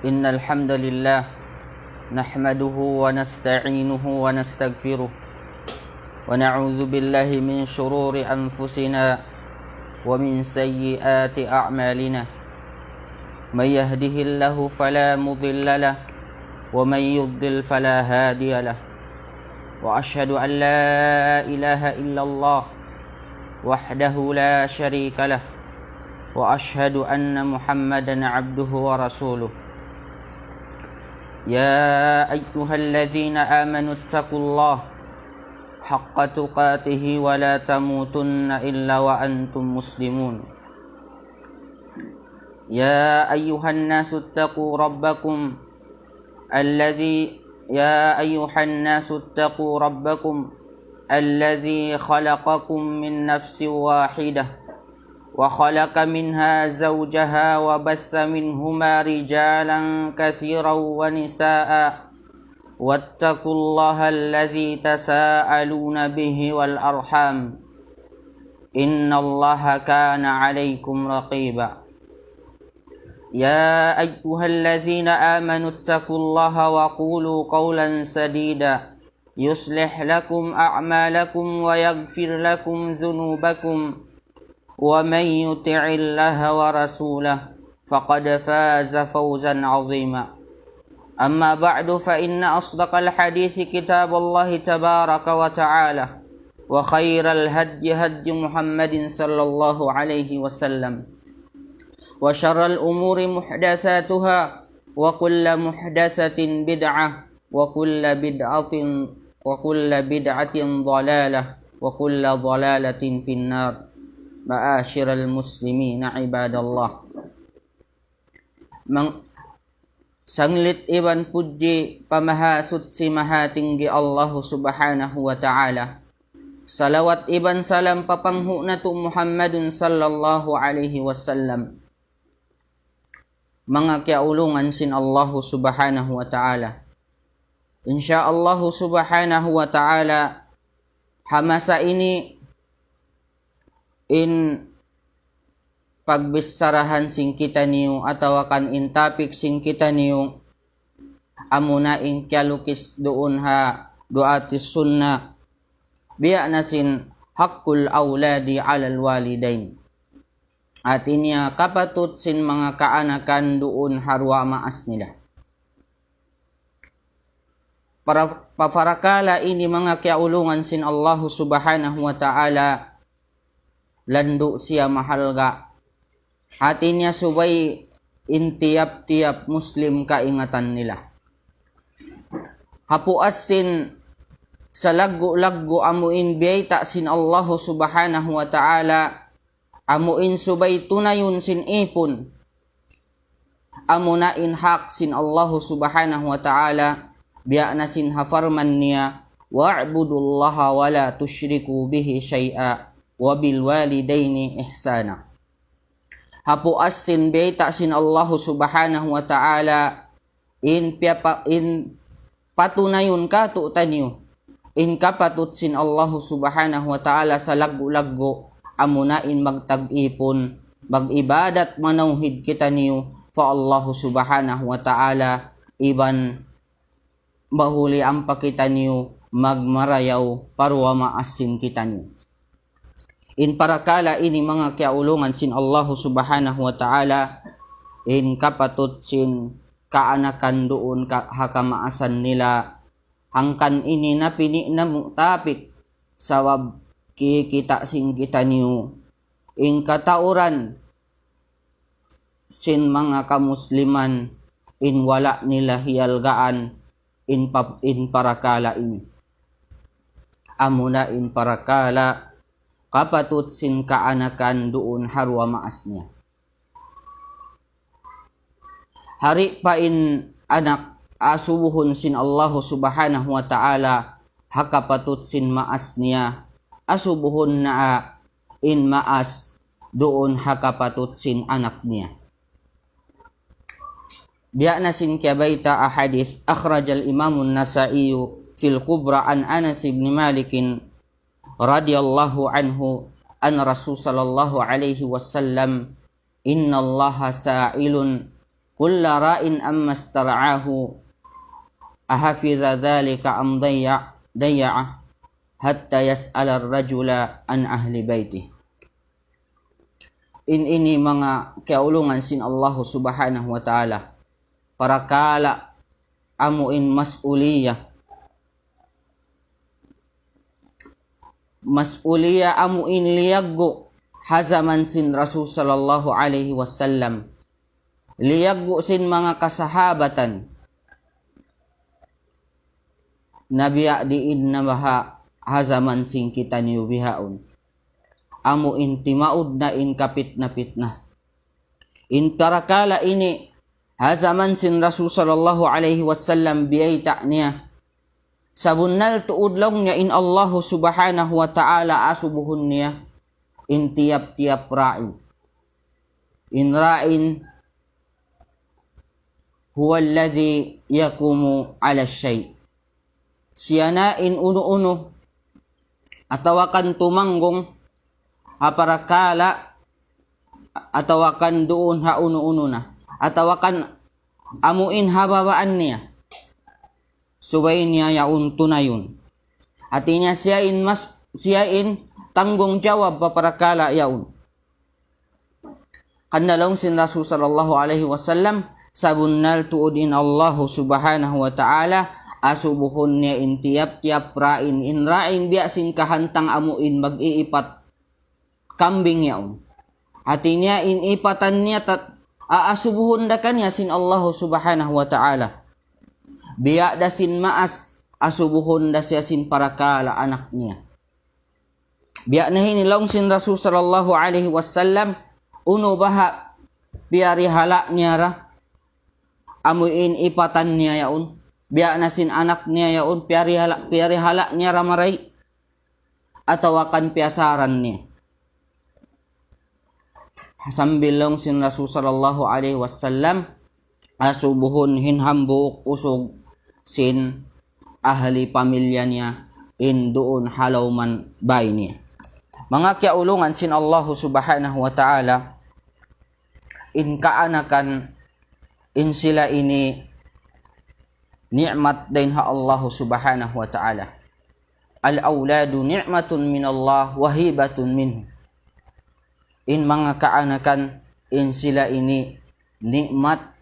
Innal hamdalillah nahmaduhu wa nasta'inuhu wa nastaghfiruh wa na'udzu billahi min shururi anfusina wa min sayyiati a'malina may yahdihillahu fala mudilla lahu wa may yudlil fala hadiya lahu wa ashhadu an la ilaha illallah wahdahu la syarika lahu wa ashhadu anna Muhammadan 'abduhu wa rasuluh. يا أيها الذين آمنوا اتقوا الله حق تقاته ولا تموتن إلا وأنتم مسلمون يا أيها الناس اتقوا ربكم الذي خلقكم من نفس واحدة وخلق منها زوجها وبث منهما رجالا كثيرا ونساء واتقوا الله الذي تساءلون به والأرحام إن الله كان عليكم رقيبا يا أيها الذين آمنوا اتقوا الله وقولوا قولا سديدا يصلح لكم أعمالكم ويغفر لكم ذنوبكم ومن يطع الله ورسوله فقد فاز فوزا عظيما أما بعد فإن أصدق الحديث كتاب الله تبارك وتعالى وخير الهدي هدي محمد صلى الله عليه وسلم وشر الأمور محدثاتها وكل محدثة بدعة وكل بدعة ضلالة وكل ضلالة في النار. Ma'asyiral muslimina ibadallah. Sanglit iban puji pamahasud si mahatinggi Allah subhanahu wa ta'ala. Salawat iban salam papanghu na tu Muhammadun sallallahu alaihi wasallam. Mga kiaulungan sin Allah subhanahu wa ta'ala. Insyaallah subhanahu wa ta'ala hamasa ini in pagbisarahan sing kita niyo atawa kan in topic sing kita niyo amuna in kalukis doon ha duatis sunnah biya nasin haqqul auladi alal walidain atinya kapatut sin mga kaanakan doon harwa maas nila para pafarakala ini mga kiaulungan sin Allah subhanahu wa ta'ala lando siya mahalga hatinya subay in tiap-tiap muslim kaingatan nila hapuasin sa laggo amuin biyay ta sin Allah subhanahu wa ta'ala amuin subay tunayon sin ipon amunain hak sin Allah subhanahu wa ta'ala biya na sin hafarman niya wa'budullaha wa la tusyriku bihi syai'a wabil walidaini ihsana. Hapuas sin beta sin Allah subhanahu wa ta'ala in patunayon ka tu tanyo in kapatut sin Allah subhanahu wa ta'ala sa laggo amunain magtag-ipon mag-ibadat manawhid kita niyo fa Allah subhanahu wa ta'ala iban bahuli ang pakita niyo magmarayaw parwa maasin kita niyo. In parakala ini mga kiaulungan sin Allah subhanahu wa ta'ala in kapatut sin kaanakan doon hakamaasan nila hangkan ini na pini na mutapik sawab kita sing kita niyo in katauran sin mga kamusliman in wala nila hiyalgaan in parakala ini amuna in parakala kapatut sin kaanakan doon harwa maas niya. Hari pa in anak asubuhon sin Allah subhanahu wa ta'ala hakapatut sin maas niya asubuhon na in maas doon hakapatut sin anak niya. Biya na sin kiabayta ahadis akhrajal imamun Nasa'i fil kubra an Anas ibn Malik radhiyallahu anhu an Rasul sallallahu alaihi wasallam innallaha sa'ilun kulla ra'in amma istar'ahu ahafidha dhalika am dayya hatta yas'ala ar-rajula an ahli baitih. Ini mga kaulungan sin Allah subhanahu wa ta'ala para kala amuin mas'uliyah amuin liyaggo hazaman sin Rasul sallallahu alaihi wasallam liyaggo sin mga kasahabatan nabiya diin na baha hazaman sin kita niyo bihaon amu intimaud na in kapit na pitna in tarakala ini hazaman sin Rasul sallallahu alaihi wasallam biyaita niya sabunnal tuudlong niya in Allah subhanahu wa ta'ala asubuhun niya in tiap-tiap ra'in in ra'in huwa alladhi yakumu ala syai' siya na in uno-uno atawakan tumanggong aparakala atawakan doon ha uno-uno na atawakan amuin hababaan niya subay niya yaun tunayon atinya siya in tanggong jawab paparakala yaun kanalong sin Rasul sallallahu alaihi wasallam sabunnal tuudin Allah subhanahu wa ta'ala asubuhon niya in tiap-tiap ra'in in ra'in biasin kahantang amuin mag-iipat kambing yaon atinya in ipatan niya aasubuhon da kanya sin Allah subhanahu wa ta'ala biya da sin maas asubuhon da siya sin parakala anak niya biya na hinilong sin Rasul sallallahu alaihi wasallam uno baha biyari hala niya ra amuin ipatan niya yaon biya na sin anak niya yaon piyari hala niya ra maray atawakan piasaran niya sambil long sin Rasul sallallahu alaihi wasallam asubuhon hinhambuok usog sin ahli pamilya niya in doon halawman bay niya. Mga kiaulungan sin Allah subhanahu wa ta'ala in kaanakan in sila ini ni'mat din ha Allah subhanahu wa ta'ala. Al-awladu ni'matun min Allah wa hibatun minhu. In mga kaanakan in sila ini nikmat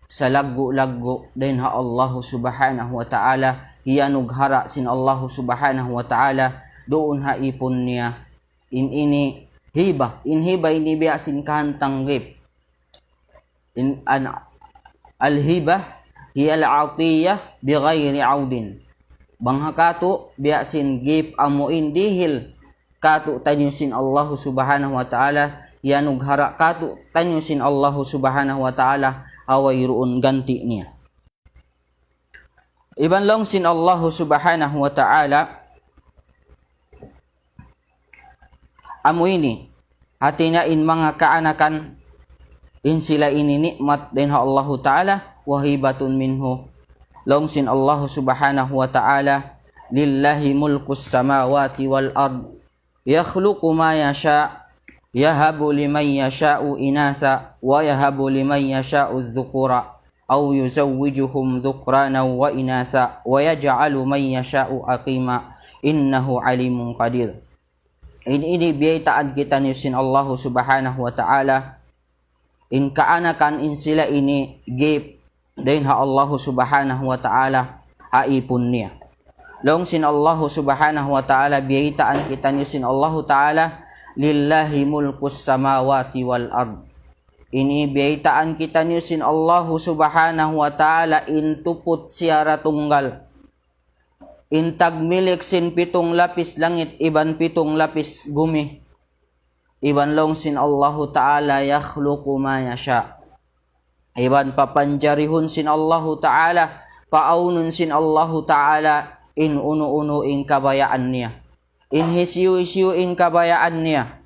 sa laggo-laggo din ha Allah subhanahu wa ta'ala hiyanughara sin Allah subhanahu wa ta'ala doon ha ipon niya in ini hiba ini biya sin kahantang gip in al-hibah hiya al-atiyah bighayri audin bangha kato biya sin gip amuin dihil kato tanyusin Allah subhanahu wa ta'ala yanughara kato tanyusin Allah subhanahu wa ta'ala away ruon ganti niya iban long sin Allah subhanahu wa ta'ala amuini hati na in mga kaanakan in sila ini nikmat din ha Allah ta'ala wahibatun minhu long sin Allah subhanahu wa ta'ala lillahi mulkus samawati wal ard yakhluqu ma yasha yahabu liman yasha'u inasa wa yahabu liman yasha'u dhukura aw yuzawwijuhum dhukrana wa inasa wa yaj'alu man yasha'u aqima innahu alimun qadir. Ini biyaitaan kita ni sin Allah subhanahu wa ta'ala in kaanakan in sila ini gip din ha Allah subhanahu wa ta'ala haipon niya long sin Allah subhanahu wa ta'ala biyaitaan kita ni sin Allah ta'ala lillahi mulkus samawati wal ard ini biyaitaan kita ni sin Allah subhanahu wa ta'ala in tupot siyara tunggal in tagmilik sin pitong lapis langit iban pitong lapis gumi iban long sin Allah ta'ala yakhluqu ma yasha iban papanjarihun sin Allah ta'ala paunun sin Allah ta'ala in uno-uno in kabayaan niya in hisiu-hisiu in kabayaan niya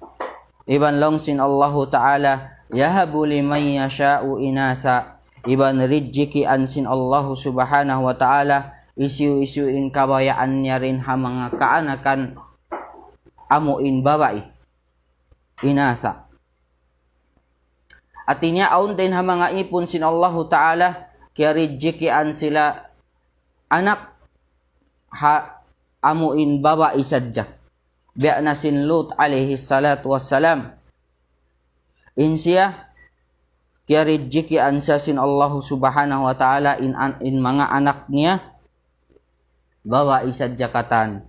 iban long sin Allah ta'ala yahabu liman yasha'u inasa iban rijiki an sin Allah subhanahu wa ta'ala isu-isuin kabayaan niya rin ha mga kaanakan amuin babae inasa. At inyaon din ha mga ipon sin Allah Ta'ala kaya rijikian sila anak ha amuin babae sadya. Biya na sin Lut alaihi salatu wassalam. Insiya kaya rijikian siya sin Allah Subhanahu wa Ta'ala in mga anak niya babae sadya katan.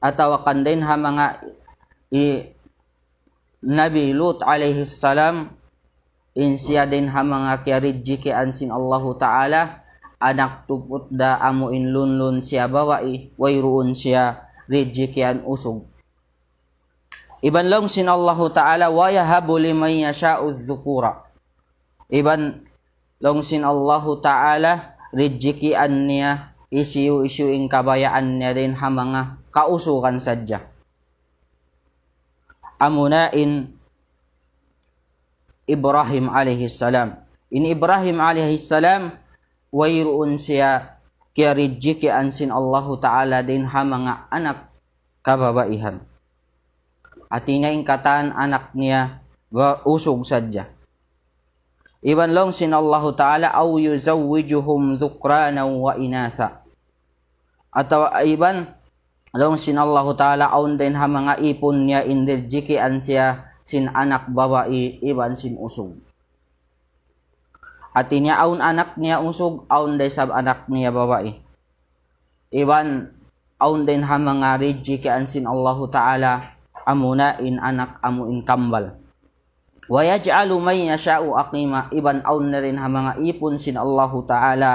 Atawakan din ha mga Nabi Lut alaihi salam insiya din ha mga kiaridjikian sin Allah Ta'ala anak tuput da amuin lunlun siya bawa'i wayruun siya ridjikian usog. Iban long sin Allah Ta'ala wa yahabu liman yasha'u dzukura. Iban long sin Allah Ta'ala ridjikian niya isu-isuing kabayaan niya din ha mga kausukan sadya. Amunain Ibrahim alaihi salam. In Ibrahim alaihi salam wayruun siya kiaridjikian sin Allah Ta'ala din ha mga anak kababaihan. At inaing katan anak niya usog sadya. Iban long sin Allah Ta'ala aw yuzawwijuhum dhukranan wa inasa. Atau iban long sin Allah Ta'ala aun din ha mga ipon niya indirjikian siya sin anak babae iban sin usog. At niya aun anak niya usog aun din sab anak niya babae. Iban aun din ha mga ridjikian sin Allah Ta'ala amunain anak amuin kambal. Wa yaj'alu man yasha'u aqima. Iban aun na rin ha mga ipon sin Allah Ta'ala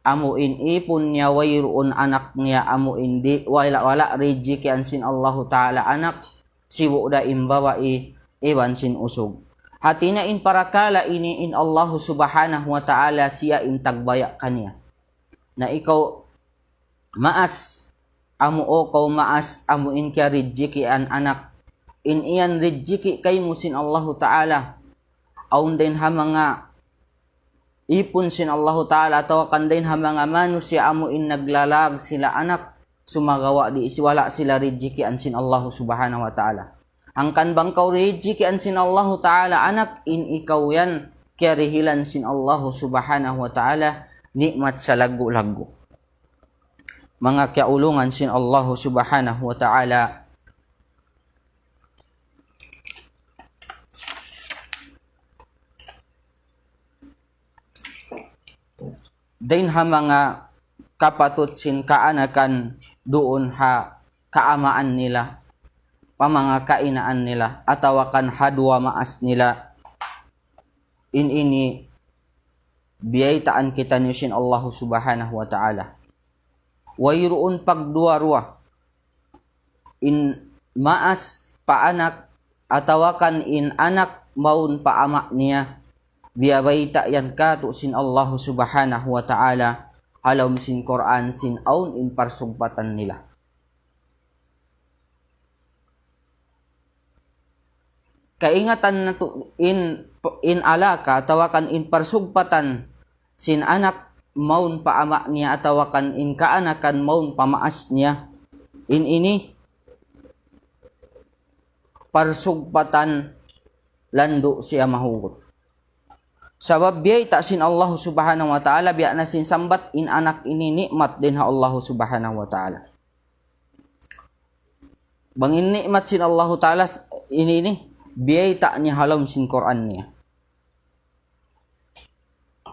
amuin ipon niya wayruun anak niya amuin di wala ridjikian sin Allah Ta'ala anak sibu da imbawa'i iban sin usog. Hatina in parakala ini in Allah Subhanahu wa Ta'ala siya in tagbaya kanya. Na ikaw maas amu o kau maas amuin kya ridjikian anak in iyan ridjiki kay musin Allah Ta'ala aun din ha mga ipon sin Allah Ta'ala atau kan din ha mga manusia amuin naglalag sila anak sumagawa di wala sila ridjikian sin Allah Subhanahu wa Ta'ala. Ang kanbang kau ridjikian sin Allah Ta'ala anak in ikaw yan kaya rihilan sin Allah Subhanahu wa Ta'ala nikmat sa lagu-lagu. Mga kaulungan sin Allah Subhanahu wa Ta'ala din ha mga kapatut sin kaanakan doon ha kaamaan nila pamanga kainaan nila atawakan hadwa maas nila in ini biyaitaan kita niyo sin Allah Subhanahu wa Ta'ala. Wayruun pagduwa-ruwa in maas paanak atawakan in anak maun paama niya biyabaita yan katu sin Allah Subhanahu wa Ta'ala halom sin Quran sin aun in parsumpatan nila. Kaingatan na to in alaka atawakan in parsumpatan sin anak maun paama niya atawakan in kaanakan maun pamaas niya in ini parsugpatan lando siya mahugot. Sabab biyay ta sin Allah Subhanahu wa Ta'ala biya na sin sambat in anak ini nikmat din ha Allah Subhanahu wa Ta'ala. Bangin nikmat sin Allah Ta'ala ini biyay ta niya halom sin Quran niya.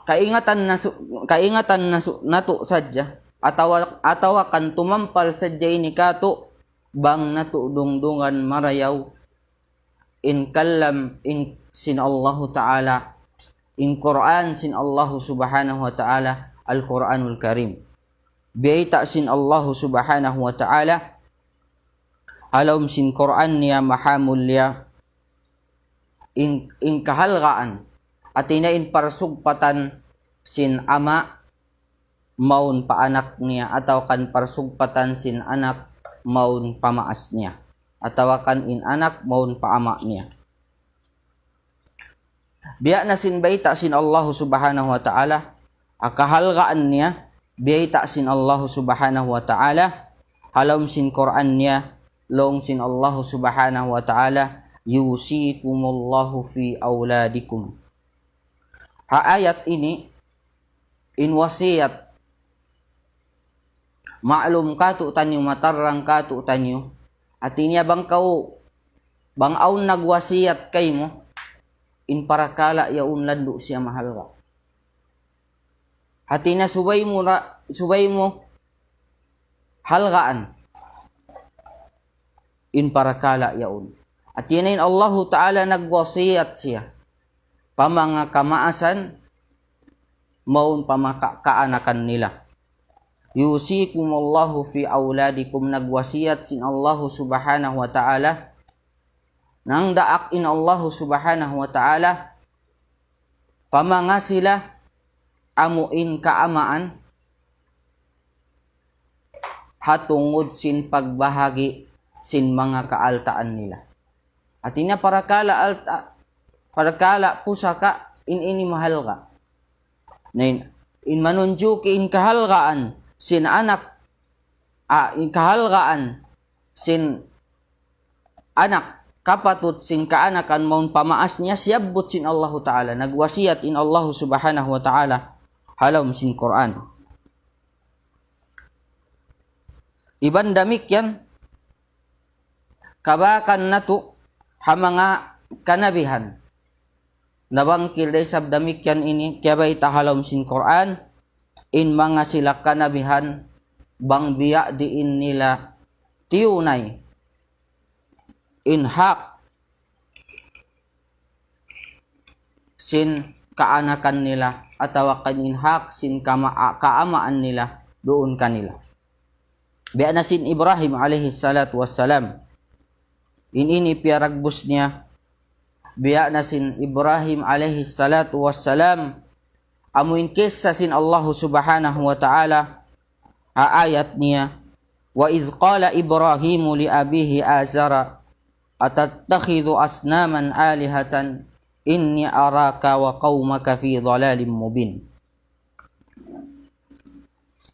Kaingatan na nato sadya atawakan tumampal sadya ini kato bang nato dungdungan marayaw in kallam in sin Allah Ta'ala in Quran sin Allah Subhanahu wa Ta'ala Al-Quranul Karim. Biyay sin Allah Subhanahu wa Ta'ala halom sin Quran niya mahamul niya in kahalgaan at inain parsugpatan sin ama maun paanak niya ataw kan parsugpatan sin anak maun pamaas niya ataw kan in anak maun paama niya. Biya na sin baita sin Allah Subhanahu wa Ta'ala akahalgaan niya biyay sin Allah subhanahu wa ta'ala halom sin Quran niya long sin Allah subhanahu wa ta'ala yusikumullahu fi auladikum. Ayat ini in wasiat maklum katu tanyo matarang katu tanyo atinya bang aun nagwasiat kay mo in parakala yaun lando siya mahal ka. Hatina subay mo halgaan in parakala yaun. At yun Allah Ta'ala nagwasiyat siya pamanga kamaasan maun pamakakaanakan nila. Yusikumullahu fi auladikum, nagwasiyat sin Allah Subhanahu wa Ta'ala nang daak in Allah Subhanahu wa Ta'ala pamanga sila amuin kaamaan hatungod sin pagbahagi sin mga kaaltaan nila. At inya parakala pusaka ini mahal ka. Nain in manunjuk in kahalgaan sin anak in kahalgaan sin anak kapatut sin kaanakan maun pamaas niya siyabot sin Allah Ta'ala nagwasiyat in Allah Subhanahu wa Ta'ala halom sin Quran. Iban damik yan kabakan natu hamanga kanabihan nabangkil day sabdamik yan ini kaya ba itahalom sin Quran in mga sila kanabihan bang biya diin nila tiyunay in hak sin kaanakan nila atawa kanin hak sin kaamaan nila doon kanila. Biya na sin Ibrahim alaihi salatu wassalam ini piaragbus niya biya na sin Ibrahim alaihi salatu wassalam amuin kisah sin Allah Subhanahu wa Ta'ala ayat niya wa idh qala Ibrahimu li abihi azara atattakhidhu asnaman alihatan inni araka wa qaumaka fi dhalalim mubin.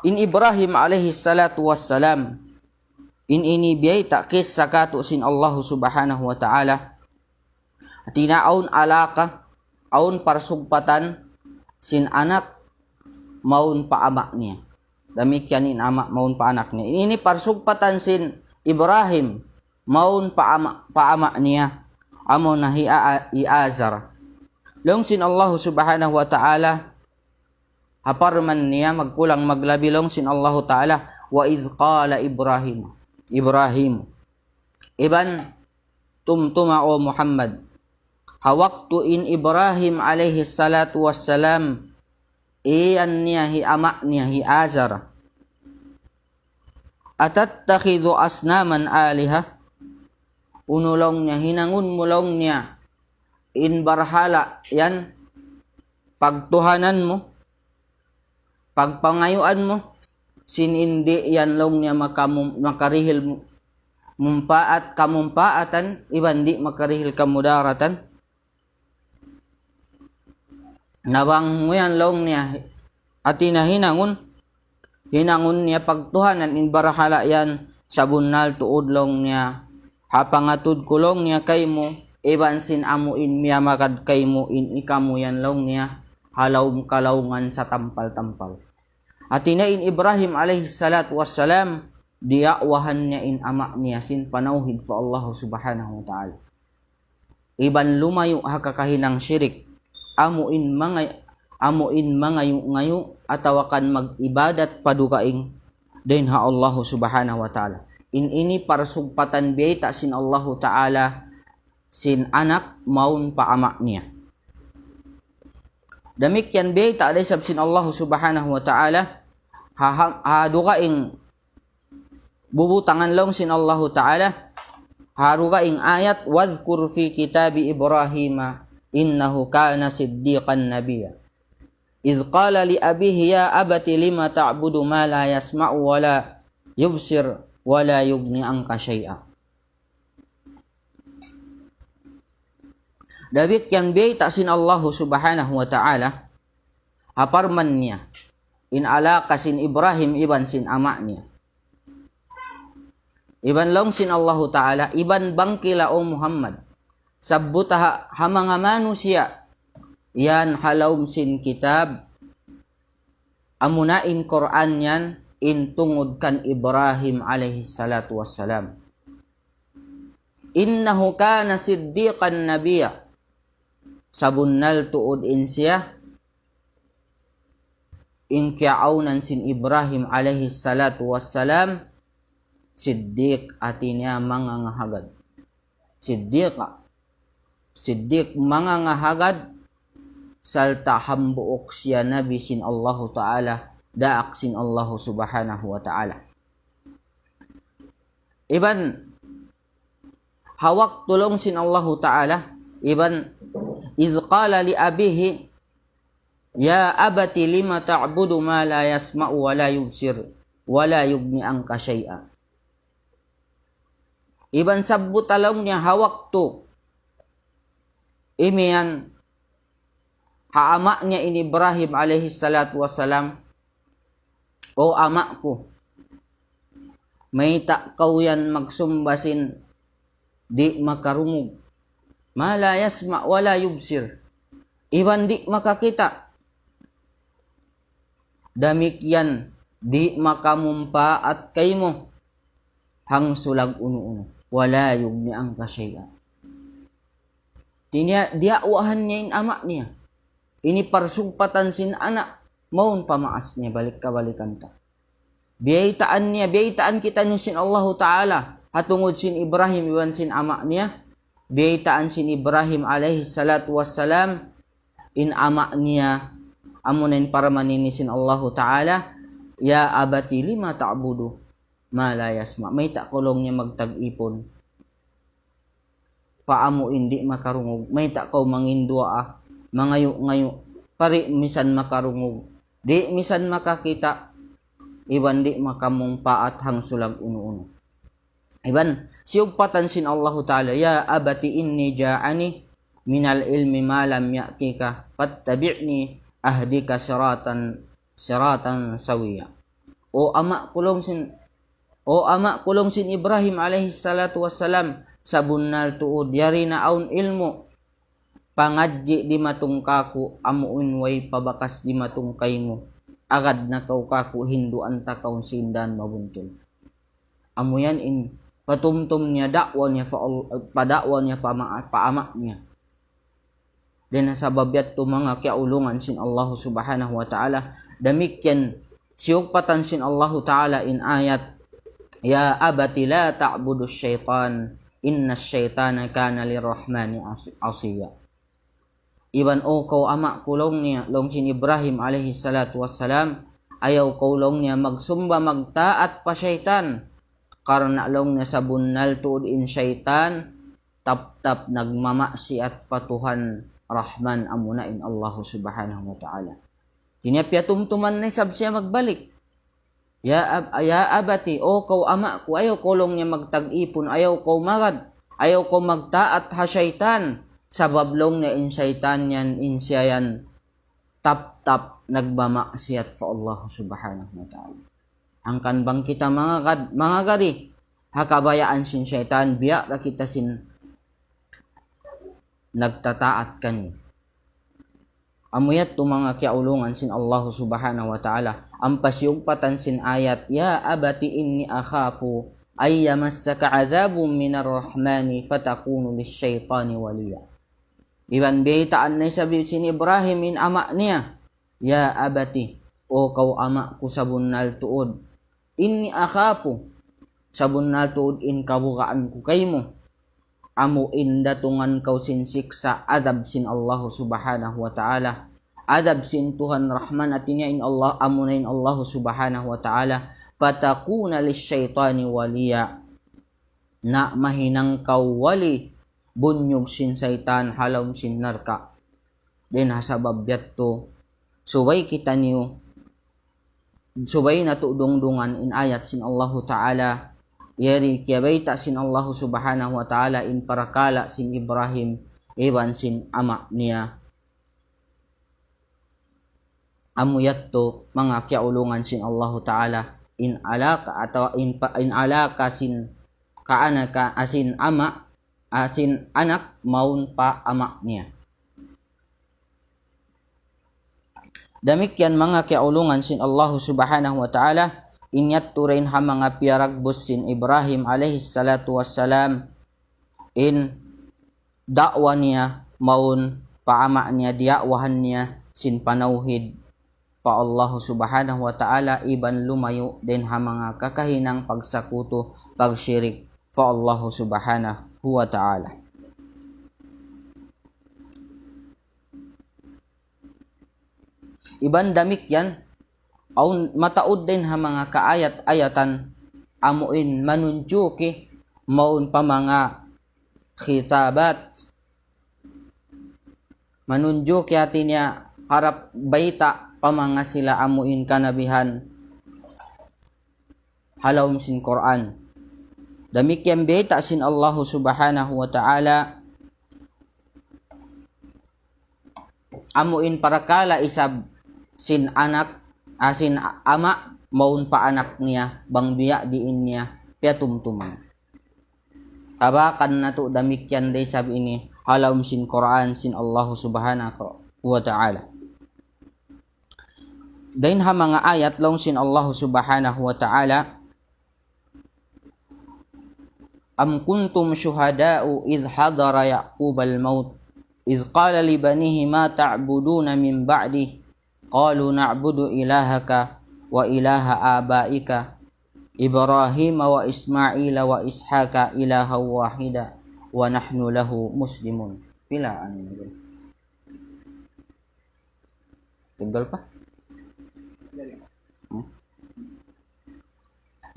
In Ibrahim alaihi salatu wassalam in ini biyay takis sakatu sin Allah Subhanahu wa Ta'ala tinaon alaka aun parsugpatan sin anak maun paama niya damikyan in ama maun paanak niya ini parsugpatan sin Ibrahim maun paama niya amo na iazar long sin Allah Subhanahu wa Ta'ala haparman niya magkulang maglabilong sin Allah Ta'ala wa idh qala Ibrahim iban tumtuma o Muhammad hawaktu in Ibrahim alaihi salatu wassalam iyan niya hi ama niya hi azar atattakhidhu asnaman aliha unulong niya hinangun mulong niya in barhala yan pagtuhanan mo pagpangayuan mo sin indi yan long niya makarihil kamumpaatan iban di makarihil kamudaratan nabang mo yan long niya atina hinangun niya pagtuhanan in barahala yan sabunal tuod long niya hapangatud kulong niya kay mo iban sin amuin miya makad kay mo in ikamu yan long niya halaw kalaungan sa tampal-tampal. At in Ibrahim alaihi salatu wassalam diakwahan niya in ama niya sin panauhid fa Allah Subhanahu wa Ta'ala. Iban lumayo hakakahinang syirik amuin mga ngayo atawakan mag-ibadat padukaing din ha Allah Subhanahu wa Ta'ala. In ini parsugpatan biyay sin Allah Ta'ala sin anak maun paama niya. Damikyan biyay ta'alay sin Allah Subhanahu wa Ta'ala hadukaing bubutangan long sin Allah Ta'ala harukaing ayat wadhkur fi kitabi Ibrahim innahu kana siddiqan nabiyya idh qala li abihi ya abati lima ta'budu ma la yasma'u wa la yubsir wa la yughni anka syai'a. Dabik yan biyay sin Allah Subhanahu wa Ta'ala haparman niya in alaka sin Ibrahim iban sin ama niya. Iban long sin Allah Ta'ala, iban bangkila o Muhammad. Sabbuta hamanga manusia, yan halawm sin kitab, amunain Quran yan, in tungod kan Ibrahim alaihi salatu wassalam. Innahu kana siddiqan nabiya, sabunnal tuod in siya, in kiaunan sin Ibrahim alaihi salatu wassalam, siddiq atinya mangangahagad. Siddiq mangangahagad, salta hambuok siya nabi sin Allah Ta'ala, daak sin Allah subhanahu wa ta'ala. Iban hawak tulong sin Allah Ta'ala, iban idh qala li abihi, ya abati lima ta'budu ma la yasma'u wa la yubsir wa la yugni anka syai'a. Iban sabbu talong niya hawak to, imian haama niya in Ibrahim alaihi salatu wassalam, o ama ko, may takaw yan magsumbasin, di makarungog, ma la yasma wala yubsir, iban di makakita, damik yan di makamumpa at kaymo, hang sulag uno-uno, wala yugni ang kasyaya. Diawahan niya in ama niya, ini parsugpatan sin anak, maun pamaas niya, balik kabalikan ka. Biyaitaan kita nyo sin Allah Ta'ala, hatungod sin Ibrahim iwan sin ama niya, biyaitaan sin Ibrahim alaihi salatu wassalam, in ama niya, amunin para manini sin Allah Ta'ala, ya abati lima ta'budu, ma la yasma, may takulong niya magtag-ipon, paamo hindi makarungog, may takaw mangindua, mangayo-ngayo, pari misan makarungog, di misan makakita, iban di makamungpa at hangsulag uno-uno. Iban siugpatan sin Allah Ta'ala, ya abati inni ja'ani minal ilmi ma lam ya'tika fattabi'ni ahdika siratan sawiya. O ama kulong sin Ibrahim alaihi salatu wassalam, sabunnal tuod yari na aun ilmo, pangadji di matungkaku, amuin way pabakas di matungkay mo, agad na kaku hinduan takaw sindan mabuntol. Amuyan in patumtum niya dakwa niya padakwa niya paama niya. Dan nasababyat to mga kiaulungan sin Allah subhanahu wa ta'ala, damikyan siugpatan sin Allah Ta'ala in ayat, ya abati la ta'budu syaitan, inna syaitana kana lirrahmani asiya. Iban o kau ama kulong niya, long sin Ibrahim alaihi salatu wassalam, ayaw kulong niya magsumba magtaat pa syaitan, karena long niya sabunnal tuod in syaitan, tap nagmamaksi at patuhan Rahman amunain Allah subhanahu wa ta'ala. Tinapya tumtuman na sab siya magbalik. Ya abati, o kau ama ko, ayaw kulong niya magtag-ipon, ayaw ko magad, ayaw ko magtaat ha syaitan, sabablong na in syaitan yan, in siya yan, tap nagmamaksiyat fa Allah subhanahu wa ta'ala. Angkan bang kita mga gari, hakabayaan sin syaitan, biya ka kita sin nagtataat kanyo. Amuyat to mga kiaulungan sin Allah subhanahu wa ta'ala, ang pasyugpatan sin ayat, ya abati inni akhafu ay yamassaka azabun minar rahmani fatakunu lisyaitani waliya. Iban biyaitaan na sabi sin Ibrahim in ama niya, ya abati, o kau ama ko sabunnal tuod, inni akhafu, sabunnal tuod in kabukaan ko kaymo, amu indatungan kau sin siksa, adab sin Allah subhanahu wa ta'ala, adab sin Tuhan Rahman atinya in Allah, amunain Allah subhanahu wa ta'ala, patakuna lisyaitani waliya, na mahinang kau wali, bunyog sin saitan, halawm sin narka. Din hasababyat to, subay kita niyo, subay na to dungdungan in ayat sin Allah ta'ala, yari kiyabayta sin Allah subhanahu wa ta'ala in parakala sin Ibrahim iban sin ama niya. amuyatto mga kiaulungan sin Allah Ta'ala in alaka atau in alaka sin kaanaka asin ama asin anak maun pa ama niya. Demikian mga kiaulungan sin Allah Subhanahu wa Ta'ala inyat turin ha mga piaragbos sin Ibrahim alaihi salatu wassalam in dakwa niya maun paama niya diakwahan niya sin panauhid pa Allah Subhanahu wa Ta'ala iban lumayo din ha mga kakahinang pagsakuto pagsyirik pa Allah Subhanahu wa Ta'ala. Iban damik yan aun mataod din ha mga kaayat-ayatan amuin manunjuki maun pa mga khitabat manunjuki hati niya harap baita pa mga sila amuin kanabihan halawm sin Quran. Demikian baita sin Allah Subhanahu wa Ta'ala amuin parakala isab sin anak asin ama maun pa anak niya bang biya diin niya piatumtuman. Kabakan na to damikyan day sabi ini halawm sin Quran sin Allah Subhanahu wa Ta'ala. Dain ha mga ayat long sin Allah Subhanahu wa Ta'ala am kuntum syuhada'u idh hadara Ya'qub al-maut idh qala li banihi ma ta'buduna min ba'dih qalu na'budu ilahaka wa ilaha abaika Ibrahim wa Ismail wa Ishaka ilaha wahida wa nahnu lahu muslimun. Pilaan ini. Tinggal pa?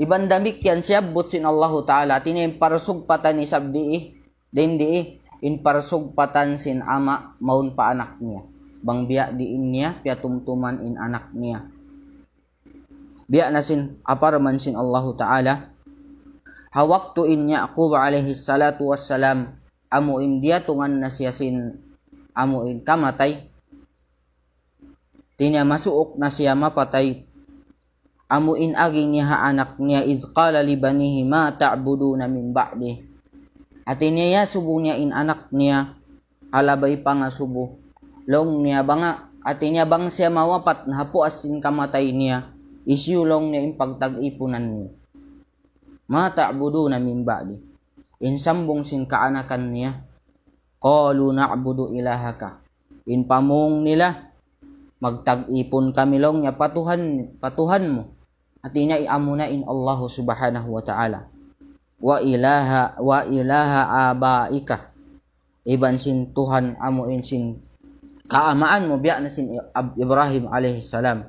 Iban damikyan siyabot sin Allah Ta'ala tinim parsugpatan ni sabdi dindi in parsugpatan sin ama maun pa anak niya. Bang biya diin niya piatumtuman in anak niya. Biya na sin aparman sin Allah Ta'ala hawaktu in Ya'qub alaihi salatu wassalam amuin dia tungan na siya sin amuin kamatay tinya masuok na siya mapatay amuin aging niya anak niya idh qala li banihi ma ta'buduna min ba'di at niya subo niya in anak niya halabay pa nga subo long niya banga at niya bang siya mawapat na hapo asin kamatay niya isyulong niya in pagtag-ipunan niya ma ta'buduna min ba'di in sambong sin kaanakan niya qalu na'budu ilahaka in pamong nila magtag-ipon kami long niya patuhan mo at niya iamuna in Allah Subhanahu wa Ta'ala wa ilaha abaika iban sin Tuhan amuin sin kaamaan mo biya na sin Ibrahim alaihi salam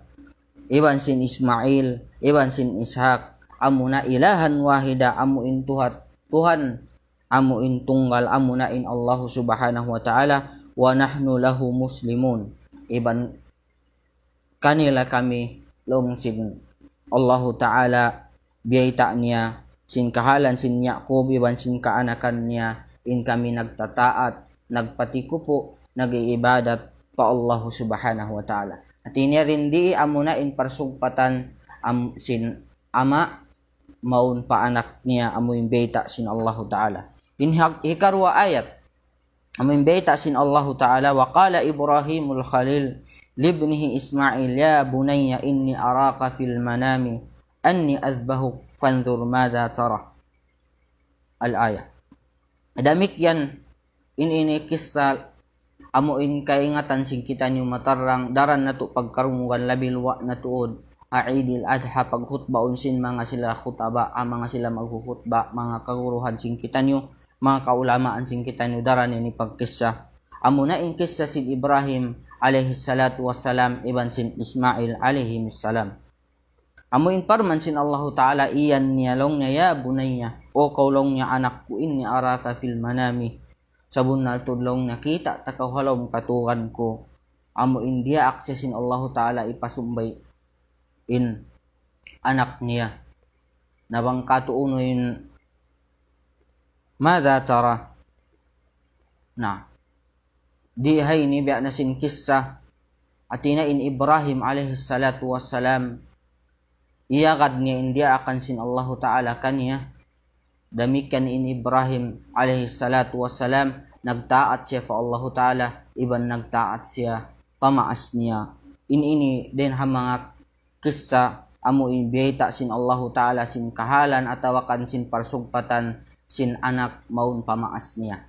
iban sin Ismail iban sin Ishak amuna ilahan wahida amuin Tuhan amuin tunggal amuna in Allah Subhanahu wa Ta'ala wa nahnu lahu muslimun iban kanila kami long sin Allah Ta'ala biyaita niya sin kahalan sin Ya'qub iban sin kaanakan niya in kami nagtataat nagpatikupo nag-iibadat pa Allah Subhanahu wa Ta'ala. At niya rin di amuna in parsugpatan sin ama maun pa anak niya amuin beta sin Allah Ta'ala. In hikarwa ayat amuin beta sin Allah Ta'ala wa qala Ibrahimul Khalil libnihi Ismail ya bunayya inni araka fil manami anni azbahuk fanzur madha tara. Al-ayah. Adamik yan ini kisah amuin kaingatan sing kita niyo matarang daran na to pagkarungan labilwa na tuod Aidil Adha paghutbaon sin mga sila khutaba mga sila maghuhutba mga kaguruhan sing kita niyo mga kaulamaan sing kita niyo daran ni pagkisya amuna in kisya sin Ibrahim alaihi salatu wassalam iban sin Ismail alaihi salam amuin parman sin Allah Ta'ala iyan niya long niya ya bunayya o kaulong niya anak ko inni araka fil manami sabun na tudlong nakita takawhalom katukan ko amo india aksesin Allah Ta'ala ipasumbay in anak niya nabang katuuno yun madha tara na di hay ni biya na sin kisah atina in Ibrahim alaihi salatu wassalam iyagad niya india akan sin Allah Ta'ala kanya. Damikan in Ibrahim alaihi salatu wassalam nagtaat siya fa Allah Ta'ala, iban nagtaat siya pamaas niya. Ini din ha mga kisah amo inbiyata sin Allah Ta'ala sin kahalan atawakan sin parsugpatan sin anak maun pamaas niya.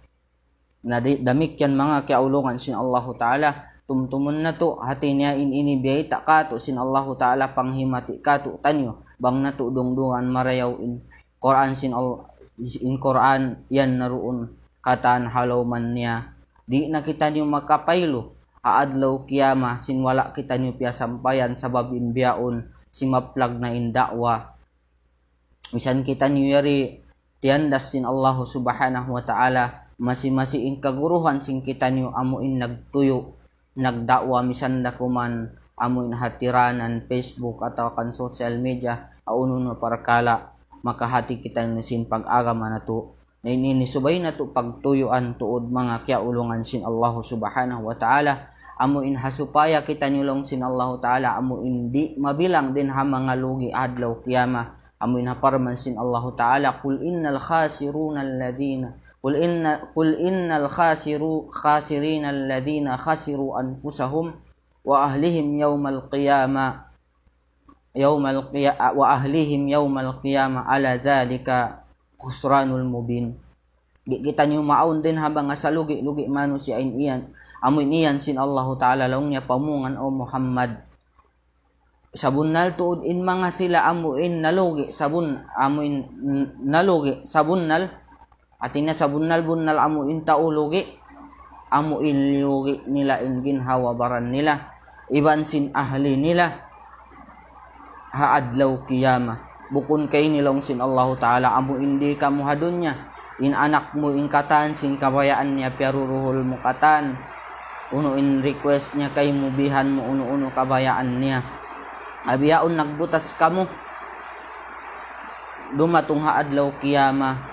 Na damikyan mga kiaulungan sin Allah Ta'ala, tumtumun na to hati niya inibiyata ka to sin Allah Ta'ala panghimati ka to tanyo bang na to dungdungan marayaw in Quran sin Allah in Quran yan naroon kataan halawman niya di na kita niyo makapaylo aadlaw kiyama sin wala kita niyo piyasampayan sabab inbiyaon si maplag na indakwa misan kita niyo yari tiandas sin Allah subhanahu wa ta'ala masi-masi in kaguruhan sin kita niyo amuin nagtuyo nagdakwa misan na kuman amuin hatiranan Facebook atau kan social media auno na parakala makahati kita ni sin pag-agama na to na inisubay na to pagtuyuan tuod mga kiaulungan sin Allah subhanahu wa ta'ala amuin hasupaya kita nyulong sin Allah ta'ala amuin di mabilang din ha mga lugi adlaw kiyama amuin haparman sin Allah ta'ala qul innal khasiruna alladhina qul innal khasirina alladhina khasiru anfusahum wa ahlihim yawmal qiyamah wa ahlihim yawmal qiyamah ala zalika khusranul mubin. Kita niyo maun din habang sa lugi manusia iyan amoy niyan sin Allah Ta'ala long niya pamungan o Muhammad sabunnal tuod in mga sila amuin nalugi amuin nalugi sabunnal atin na sabunnal bunnal amuin taulugi amuin lugi nila in ginhawa baran nila iban sin ahli nila haadlaw kiyama bukun kay nilong sin Allah Ta'ala amo hindi ka muhadon niya in anak mo in katan sin kabayaan niya piaruruhol mo katan uno in request niya kay mubihan mo uno kabayaan niya abiyaon nagbutas kamo dumatong haadlaw kiyama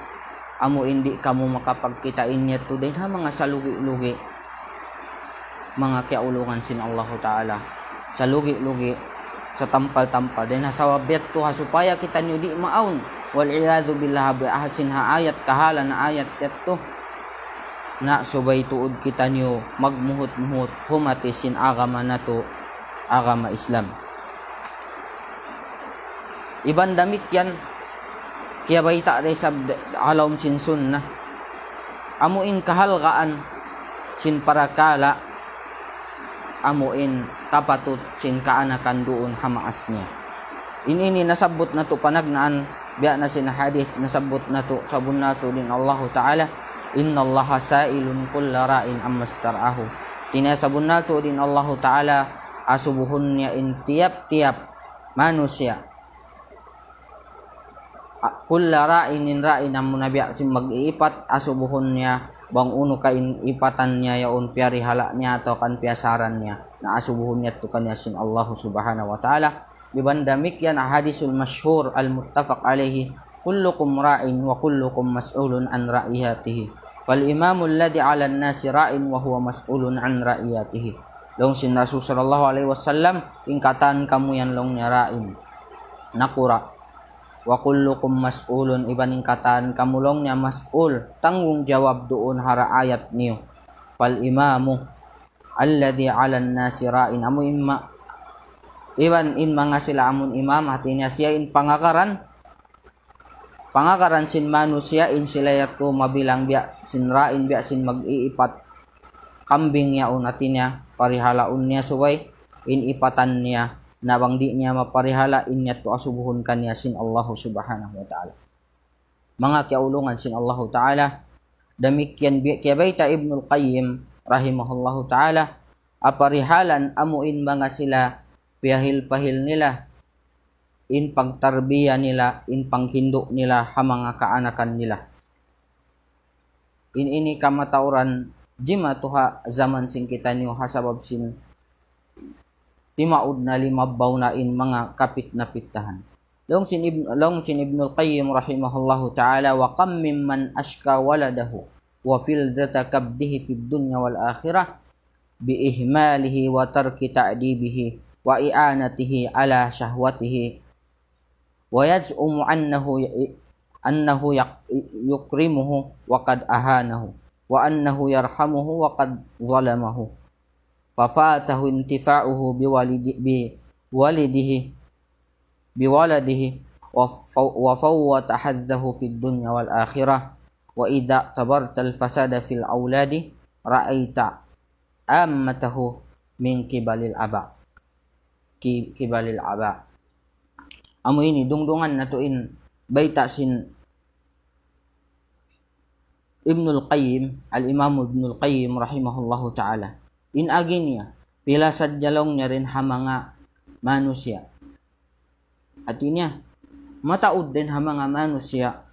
amo hindi kamo makapagkitain niya today ha mga salugi-lugi mga kiaulungan sin Allah Ta'ala salugi-lugi sa tampal-tampal din hasawabyat to supaya kita niyo di maun wal iyadu billah bi ahsin ha ayat kahala na ayat yato na subay tuod kita niyo magmuhot-muhot humati sin agama nato agama Islam iban damit yan kaya baita rin sa alawm sin sunnah amuin kahalgaan sin parakala amuin kapatut sin kaanakan doon hamaas niya ini nasabot na to panagnaan biya na sin hadis nasabot na to sabun na to din Allah Ta'ala innallaha sa'ilun kulla ra'in ammastar'ahu tinasabun na to din Allah Ta'ala asubuhon niya in tiap-tiap manusia kulla ra'inin ra'in ang munabiya sin mag-iipat asubuhon niya bang uno kain ipatan niya yaon piyari hala niya atau kan piasaran niya na asubuhon niya to kanya sin Allah subhanahu wa ta'ala bibandamik yan hadisul masyhur al muttafaq alaihi kullukum ra'in wa kullukum mas'ulun an ra'iyatihi wal imamu alladhi 'ala an-nasi ra'in wa huwa mas'ulun an ra'iyatihi long sin Rasul sallallahu alaihi wasallam ingkatan kamu yan long niya ra'in nakura wa kullukum mas'ulun ibaning kataan kamulong niya mas'ul tanggung jawab doon hara ayat niyo fal imamu alladhi 'alan nasi ra'in amu imma iban in mga sila amun imam hati niya siya in pangakaran sin manusia in sila yato mabilang biya sin ra'in biya sin mag-iipat kambing niya hati niya parihalaun niya suway in ipatan niya nabang di niya maparihala inya to asubuhon kanya sin Allah subhanahu wa ta'ala mga kiaulungan sin Allah Ta'ala damikyan kiyabayta Ibnul Qayyim rahimahullahu ta'ala aparihalan amuin mga sila piyahil-pahil nila in pagtarbiya nila in panghindo nila ha mga kaanakan nila in ini kamatauran jima tuha zaman sing kita niyo hasabab sin timaud na limabaw na in mga kapit na pitahan. Long sin Ibnul Qayyim rahimahullahu ta'ala wa kam mimman ashka waladahu wa fil dhata kabdihi fid dunya wal akhirah biihmalihi wa tarki ta'dibihi wa i'anatihi ala syahwatihi wa yaz'umu annahu yukrimuhu wa qad ahanahu wa annahu yarhamuhu wa qad zalamahu fafatahu intifa'uhu biwaladihi wa fawwata hadzahu fid dunya wal akhirah wa idza tabarta al fasada fil auladi ra'aita ammatahu min kibalil aba. Amo ini dungdungan natuin baita sin Ibnul Qayyim, al-Imam Ibnul Qayyim rahimahullahu ta'ala. In aginya, pila sadjalong niya rin hamanga manusia. Artinya, mataud din hamanga manusia.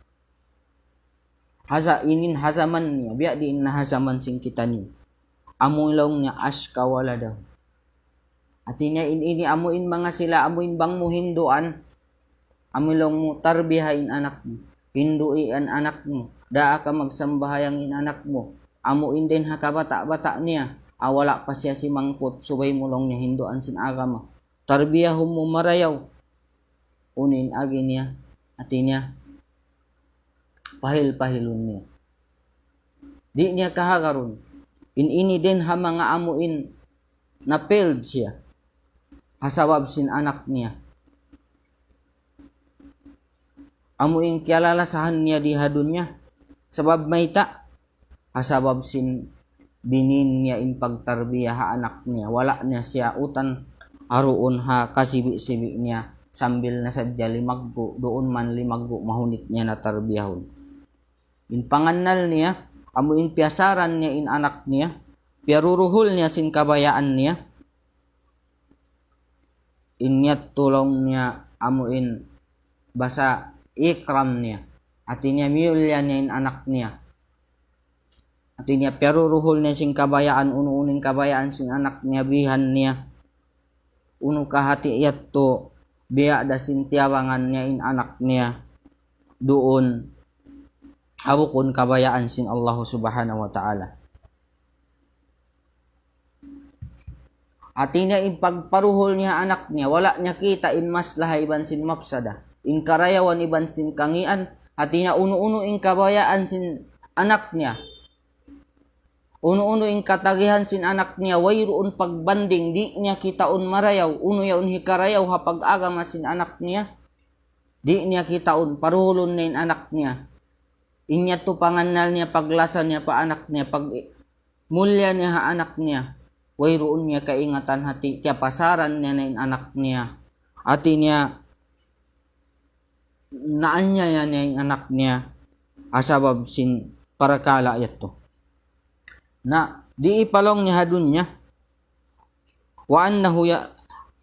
Haza inin hazaman niya, biya diin na hazaman sing kita niya. Amulong niya ashka wala daw. Artinya, ini amuin mga sila, amuin bang mo hinduan, amulong mo tarbihain anak mo, hinduin anak mo, daa ka magsambahayang in anak mo, amuin din hakabata-bata niya, awala pa siya si mangput, subay mo long niya hinduan sin agama, tarbiyahum mo marayaw, unin agi niya, artinya, pahil-pahilun niya. Di niya kahagaron, ini din ha mga amuin, na failed siya, hasawab sin anak niya. Amuin kialalasahan niya di hadunya, sabab may ta, hasabab sin binin niya in pagtarbiya ha anak niya, wala niya siya utan aruon ha kasibi-sibi niya, sambil na sadya limaggo, doon man limaggo mahunit niya na tarbiyahon. In pangannal niya, amuin piasaran niya in anak niya, piaruruhul niya sin kabayaan niya, inyat tulong niya amuin basa ikram niya, artinya miulya niya in anak niya, artinya piaruruhul niya sin kabayaan, unuuning kabayaan sin anak niya, bihan niya, unu kahati iyat to, biya da sin tiyawangan niya in anak niya, doon habukun kabayaan sin Allah subhanahu wa ta'ala. Artinya in pagparuhol niya anak niya, wala niya kita in maslaha iban sin mafsada, in karayawan iban sin kangian, artinya uno-uno in kabayaan sin anak niya, uno-uno in katagihan sin anak niya, wayroon pagbanding, di niya kitaon marayaw, uno yaon hikarayaw hapag agama sin anak niya, di niya kitaon paruhulon na in anak niya, inya to panganal niya, paglasan niya pa anak niya, pag mulya niya ha anak niya, wayroon niya kaingatan hati, kaya pasaran niya na in anak niya, ati niya, naanya yan niya in anak niya, asabab sin parakala yato. Na, di ipalong niya hadun niya, waan na huya,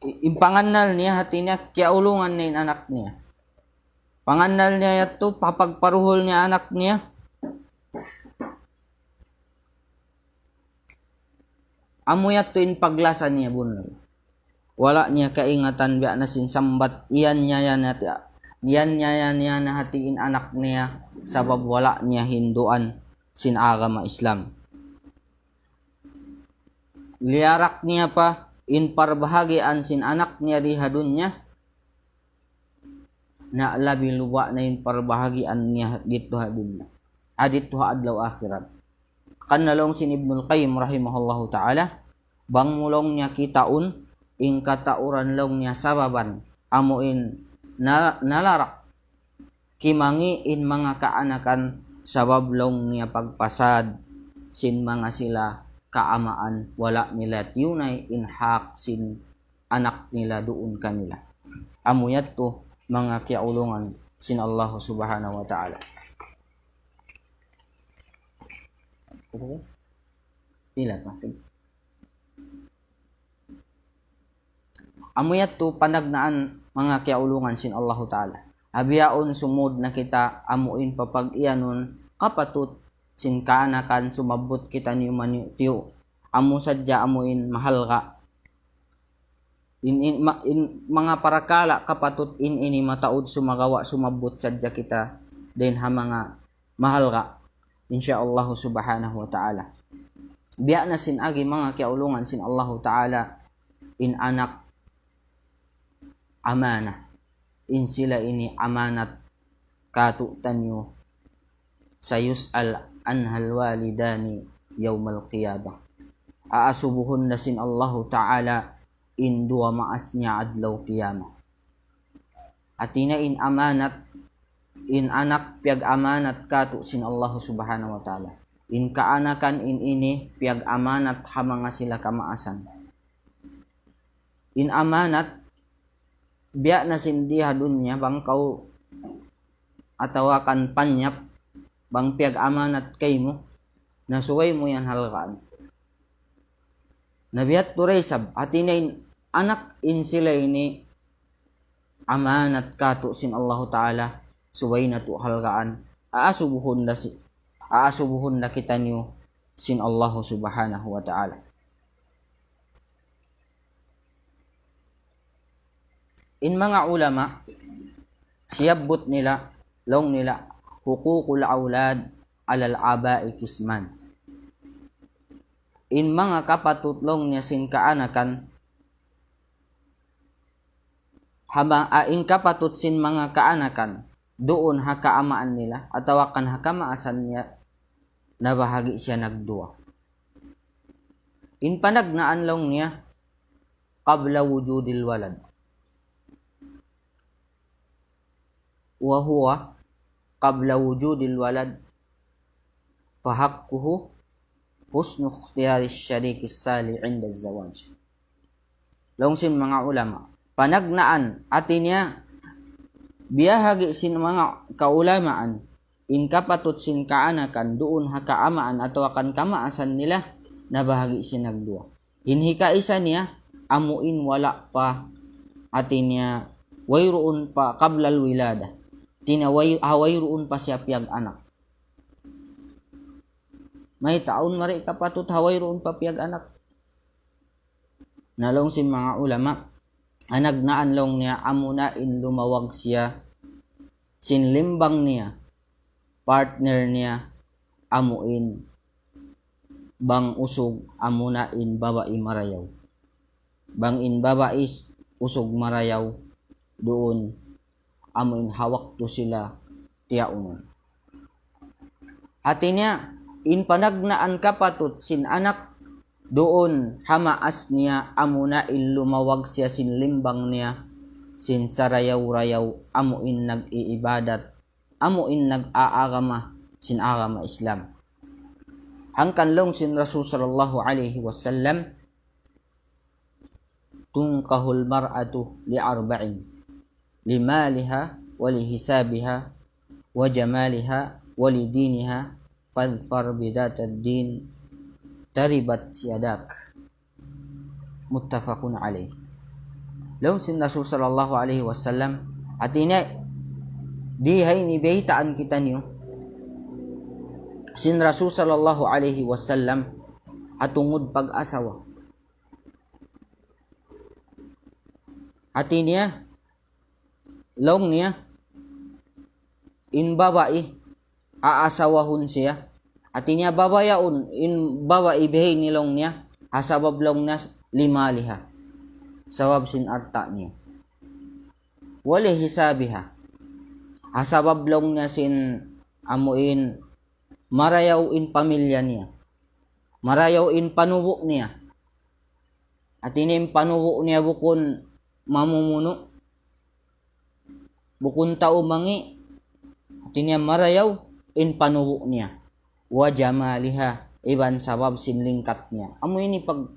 impanganal niya hati niya, kaya ulungan na in anak niya. Panganal niya yato, papagparuhol niya anak niya, amuyat to in paglasan niya bunol. Wala niya kaingatan biya na sin sambat, iyan niya na hatiin anak niya, sabab wala niya hinduan sin agama Islam. Liarak niya pa in parbahagian sin anak niya di hadun niya, na labi luwa na in parbahagian niya dito hadun niya, adito adlaw akhirat. Kanalong sin Ibnul Qayyim rahimahullahu ta'ala, bang mulong niya kitaun, in katauran long niya sababan, amuin nalarak, kimangi in mga kaanakan, sabab long niya pagpasad, sin mga sila kaamaan, wala nila yunay in hak sin anak nila doon kanila. Amuyat to, mga kiaulungan sin Allah subhanahu wa ta'ala. Pila natin. Amuyat to panagnaan mga kiaulungan sin Allah ta'ala. Abiyaon sumud na kita amuin papag iyanon kapatut sin kaanakan sumabot kita ni manitiyo. Amu sadya amuin mahal ka. In mga parakala kapatut ini mataud sumagawa sumabot sadya kita din ha mga mahal ka. Insyaallah subhanahu wa ta'ala. biya na sin agi mga kiaulungan sin Allah Ta'ala in anak amana, in sila ini amanat katutan nyo sa yus'al anhal walidani yawmal qiyamah. Aasubuhon na sin Allah Ta'ala in dua maas niya adlaw qiyamah. Atina in amanat, in anak piag amanat katu sin Allah Subhanahu wa Ta'ala. In kaanakan in ini piag amanat hamanga sila kamaasan. In amanat biya na sindiha dunya bang kau atawakan panyap bang piag amanat kay mo nasuway mo yan halkaan. Nabiyat tureysab atina in anak in sila ini amanat katu sin Allah Ta'ala suway na tu halkaan. Aasubuhon na kita niyo sin Allah Subhanahu wa Ta'ala. In mga ulama, siyabot nila, long nila, hukukul aulad alal aba'i kisman. In mga kapatutlong niya sin kaanakan, in kapatut sin mga kaanakan, doon hakaamaan nila, atawakan hakamaasan niya, na bahagi siya nagduwa. In panagnaan long niya, qabla wujudil walad. Wa huwa qabla wujudil walad fahaqquhu husnu ikhtiyari syariki sali 'inda az-zawaj. Longsin mga ulama, panagnaan atinya biyahagi sin mga kaulamaan in kapatut sin kaanakan doon hakaamaan atau akan kamaasan nila na bahagi sin nagduwa. Hinhika isa niya amuin wala pa atinya wayruun pa qabla al-wilada. Hawayroon pa siya piyag anak. May taon mari kapatut hawayroon pa piyag anak. Nalong si mga ulama, anagnaan long niya amuna in lumawag siya sinlimbang niya, partner niya amuin bang usog amuna in babae marayaw. Bang in babae usog marayaw doon amuin hawak to sila tiyaunon. Atinya in panagnaan kapatut sin anak doon hamaas niya amuna in lumawag siya sin limbang niya sin sarayaw-rayaw amuin nag-iibadat amuin nag-aagama sin agama Islam. Hangkan long sin Rasul sallallahu alaihi wasallam tunkahul mar'atu li arba'in limaliha walihisabiha wa jamaliha walidiniha fadfar bidatad din taribat siyadak. Muttafaqun alaih. Lawan sin Rasul sallallahu alaihi wasallam atina dihay ni behitaan kita niyo sin Rasul sallallahu alaihi wasallam atungod pag-asawa. Atinya long niya in babae aasawahon siya atinya babayaon in babae behay nilong niya hasabab long na limaliha sawab sin arta niya wali hisabiha hasabab long niya sin amuin marayaw in pamilya niya marayaw in panubo niya atinya in panubo niya bukon mamumuno bukun tao mangi atinya marayaw in panubo niya wa jamaliha iban sabab sin lingkat niya amo ini pag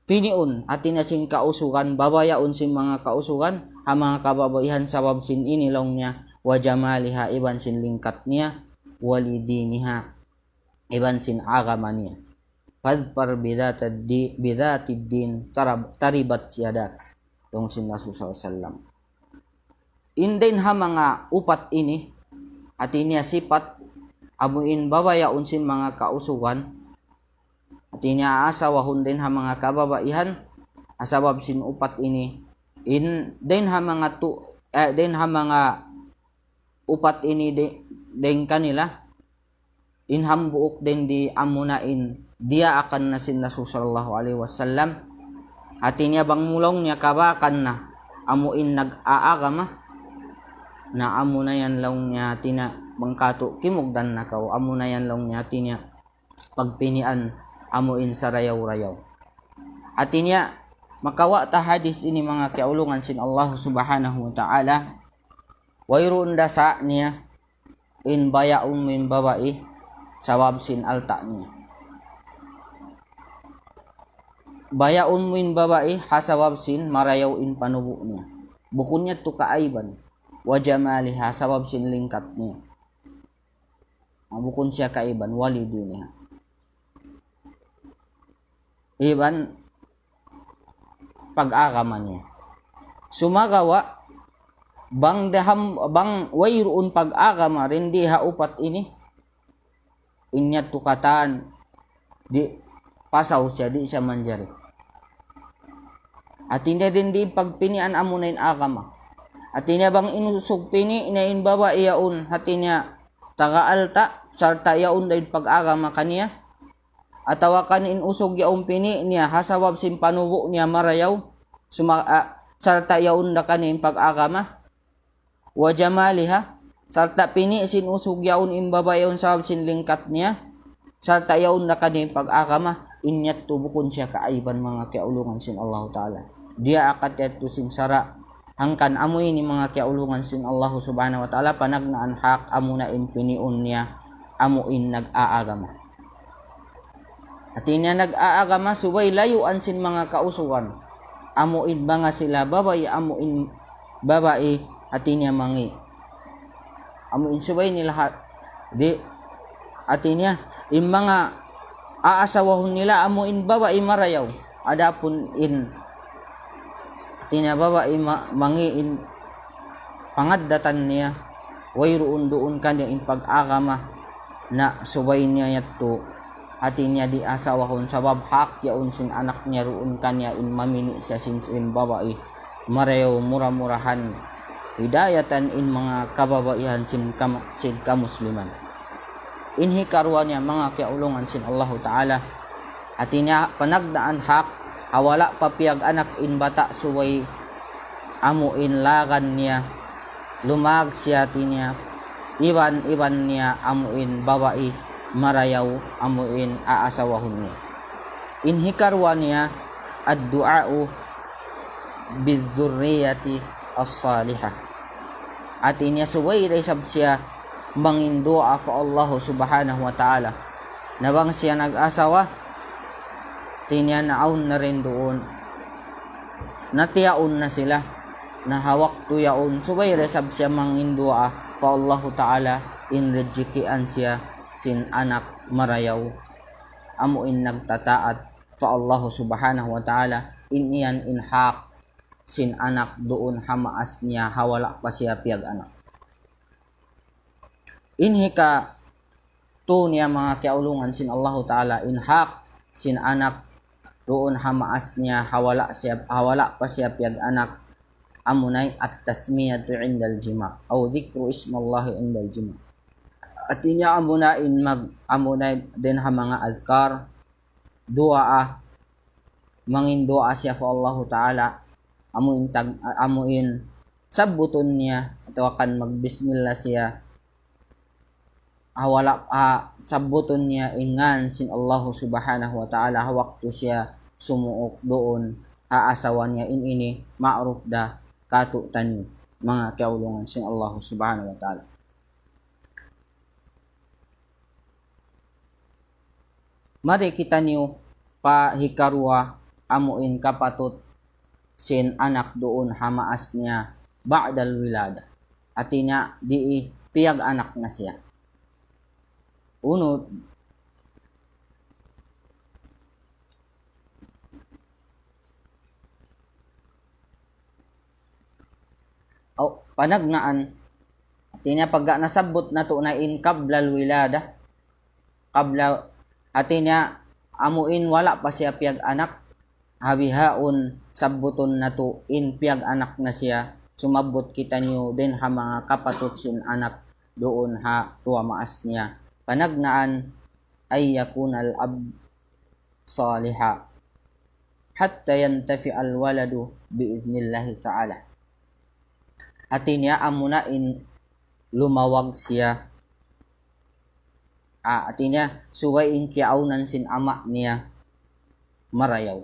piniun atinya sin kausugan babayaon sin mga kausugan ang mga kababaihan sabab sin inilong niya wa jamaliha iban sin lingkat niya walidiniha iban sin agama niya fadfar bidatid din taribat siyadak yung sin Rasul sallallahu alaihi wasallam. Indin ha mga upat ini at inya sipat amuin babayaon sin mga kausugan at inya asawahon din ha mga kababaihan asabab sin upat ini in din ha mga din ha mga upat ini din kanila in hambuok din di amunain dia akan na sin Rasul sallallahu alaihi wasallam hati niya bang mulong niya kabakan na amuin nag-aagama na amo na yan lang niya tina bangkato kimugdan na kaw amo na yan lang niya tinya pagpinian amuin sa rayaw-rayaw ati niya makawa ta hadis ini mga kaulungan sin Allah subhanahu wa ta'ala wayroon dasa niya in bayaun min babae sawab sin alta niya bayaun min babae hasawab sin marayaw in panubo niya bukun niya to kaaiban wa jamaliha sawab sin lingkat niya bukun siya kaiban walidi niya iban pag-agaman niya sumagawa bang wayroon pag-agama rin di haupat ini inya tukatan di pasaw siya di siya manjari at hindi din di pagpinian amo na agama at niya bang inusog pini inain baba iyaon hati niya taga-alta sarta iyaon dahil pag-agama kaniya atawa kanin usog yaong pini niya hasawab sin panubo niya marayaw sarta yaon da kanin pag-agama wa jamaliha sarta pini sin usog yaon imbaba yaon sawab sin lingkat niya sarta yaon da kanin pag-agama inyat tubukon siya kaaiban mga kaulungan sin Allah Ta'ala dia akat yato sin sara hangkan amoy ni mga kaulungan sin Allah Subhanahu wa Ta'ala panagnaan hak amo na impiniun niya amuin nag-aagama at niya nag-aagama subay layuan sin mga kausugan amuin mga sila babae amuin babae at niya mangi amuin subay nila di at niya in mga aasawahon nila amuin babae marayaw adapun in at niya babae mangi in pangaddatan niya wayroon doon kanya in pag-agama na subay niya yato hati niya di asawahon sabab hak yaon sin anak niya roon kanya in mamini siya sin babae marayaw mura-murahan hidayatan in mga kababaihan sin kamusliman inhi karwa niya mga kaulungan sin Allah Ta'ala hati niya panagdaan hak awala papiyag anak in bata suway amo in lagan niya lumag siya tinya iban niya amo in babae marayaw amuin aasawahon niya inhikarwa niya ad-du'a'u bidzurriyati as-salihah at niya suway resab siya mangindua fa Allah subhanahu wa ta'ala nabang siya nag-asawa tinya naon na rin doon natiyaon na sila nahawak tuyaon suway resab siya mangindua fa Allah ta'ala in rejikian siya sin anak marayaw amuin nagtataat fa Allah subhanahu wa ta'ala iniyan inhak sin anak doon hamaas niya hawala pa siya piyag anak inhika to niya mga kaulungan sin Allah Ta'ala inhak sin anak doon hamaas niya hawala pa siya piyag anak amunay at tasmiyatu indal jima o dhikru ismallahi indal jima at niya amunay din ha mga azkar dua mangin dua siya fa Allah Ta'ala amuin sabuton niya at kan magbismillah siya hawala sabuton niya ingan sin Allah subhanahu wa ta'ala waktu siya sumuok doon aasawa niya ini ma'ruf da katutan mga kaulungan sin Allah subhanahu wa ta'ala mari kita niyo pahikarwa amuin kapatut sin anak doon hamaas niya ba'dal wilada at niya di piyag anak na siya uno panagnaan at niya pagga nasabot na to na in kablal wilada kabla at niya amuin wala pa siya piyag anak habihaon sabuton na to in piyag anak na siya sumabot kita niyo din ha mga kapatut sin anak doon ha tuwa maas niya panagnaan ay yakunal ab salihah hatta yantafi al-waladu biiznillahi ta'ala. Artinya amunain lumawag siya. Artinya suwain kiaunan sin ama niya marayaw.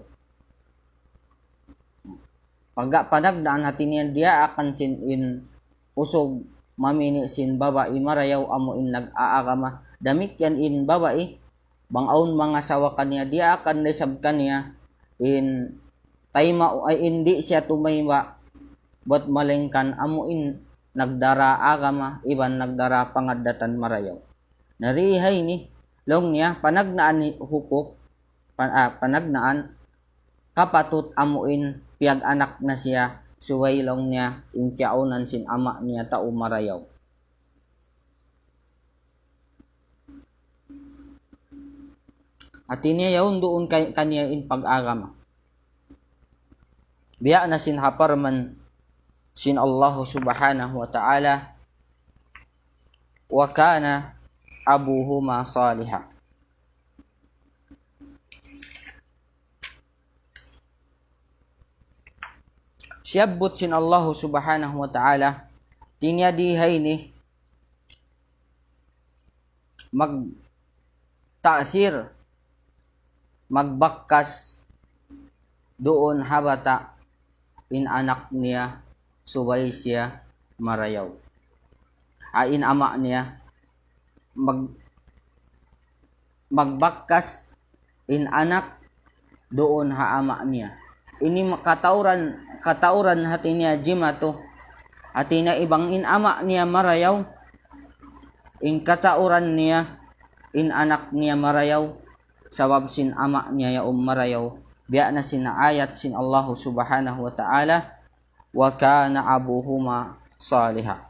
Pagka panagdaan hati niya dia akan sin in usog mamini sin babae marayaw amo in nag-aagama. Damit yan in babae bangaon mga sawa kanya dia akan desab kanya in tayma ay hindi siya tumayma but malengkan amo in nagdara agama iban nagdara pangadatan marayaw. Narihay ni long niya panagnaan ni hukok panagnaan kapatut amuin piyag anak na siya suway long niya inkiaunan sin ama niya tao marayaw. At niya yaon doon kanya in pag-agama. Biya na sin haparman sin Allah subhanahu wa ta'ala wa kana abuhuma salihah. Siyabot sin Allah subhanahu wa ta'ala tinya dihay ni mag-ta'sir magbakkas doon habata in anak niya subay siya marayaw. In ama niya magbakkas in anak doon ha ama niya. Ini katauran hati niya jimato hati niya ibang in ama niya marayaw in katauran niya in anak niya marayaw sabab sin ama niya ya marayaw. Biya na sin ayat sin Allah subhanahu wa ta'ala wa kana abuhuma salihah.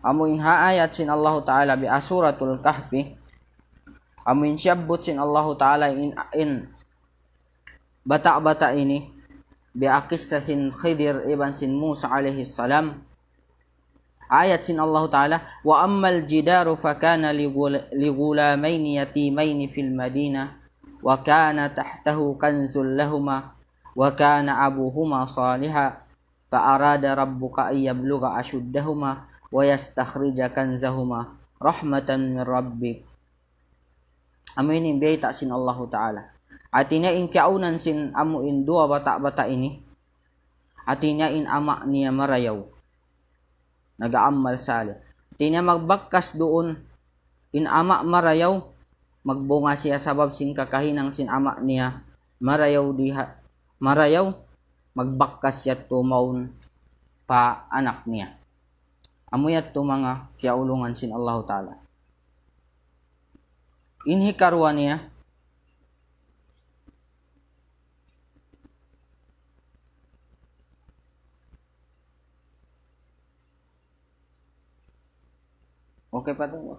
Amuin ha ayat sin Allah ta'ala bi suratul kahfi amuin siyabot sin Allah ta'ala in bata-bata ini bi akissa sin Khidir ibn sin Musa alaihi salam. Ayat sin Allah ta'ala wa ammal jidaru fa kana li ghulamaini yatimaini fil madinah wa kana tahtahu kanzul lahumā wa kana abuhuma salihah fa arada rabbuka ay yablugha ashuddahuma wa yastakhrija kanzahuma rahmatan min rabbik. Amin biyata sin Allah ta'ala. Artinya in kiaunan sin amuin dua bata-bata ini. Artinya in ama niya marayaw. Nag-aamal salih. Artinya magbakkas doon in ama marayaw. Magbunga siya sabab sin kakahinang sin ama niya marayaw diha. Marayaw magbakkas siya tumaon pa anak niya. Amuyat to mga kiaulungan sin Allah ta'ala. Inhi karwa niya okay pa to?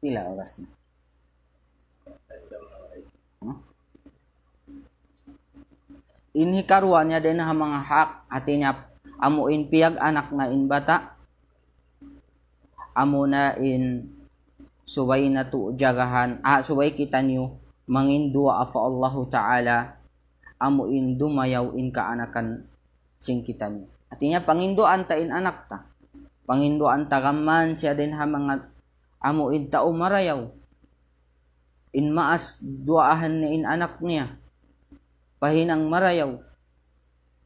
Pila oras na? Inhi karwa niya din ha mga hak atinya amuin piyag anak na in bata amuna in subay na tu jagahan subay kita niyo mangin dua afa Allahu ta'ala amuin dumayaw in kaanakan sing kita niyo. Artinya pangindoan ta in anak ta pangindoan ta gaman siya din ha mga amuin tao marayaw in maas duaahan ni in anak niya pahinang marayaw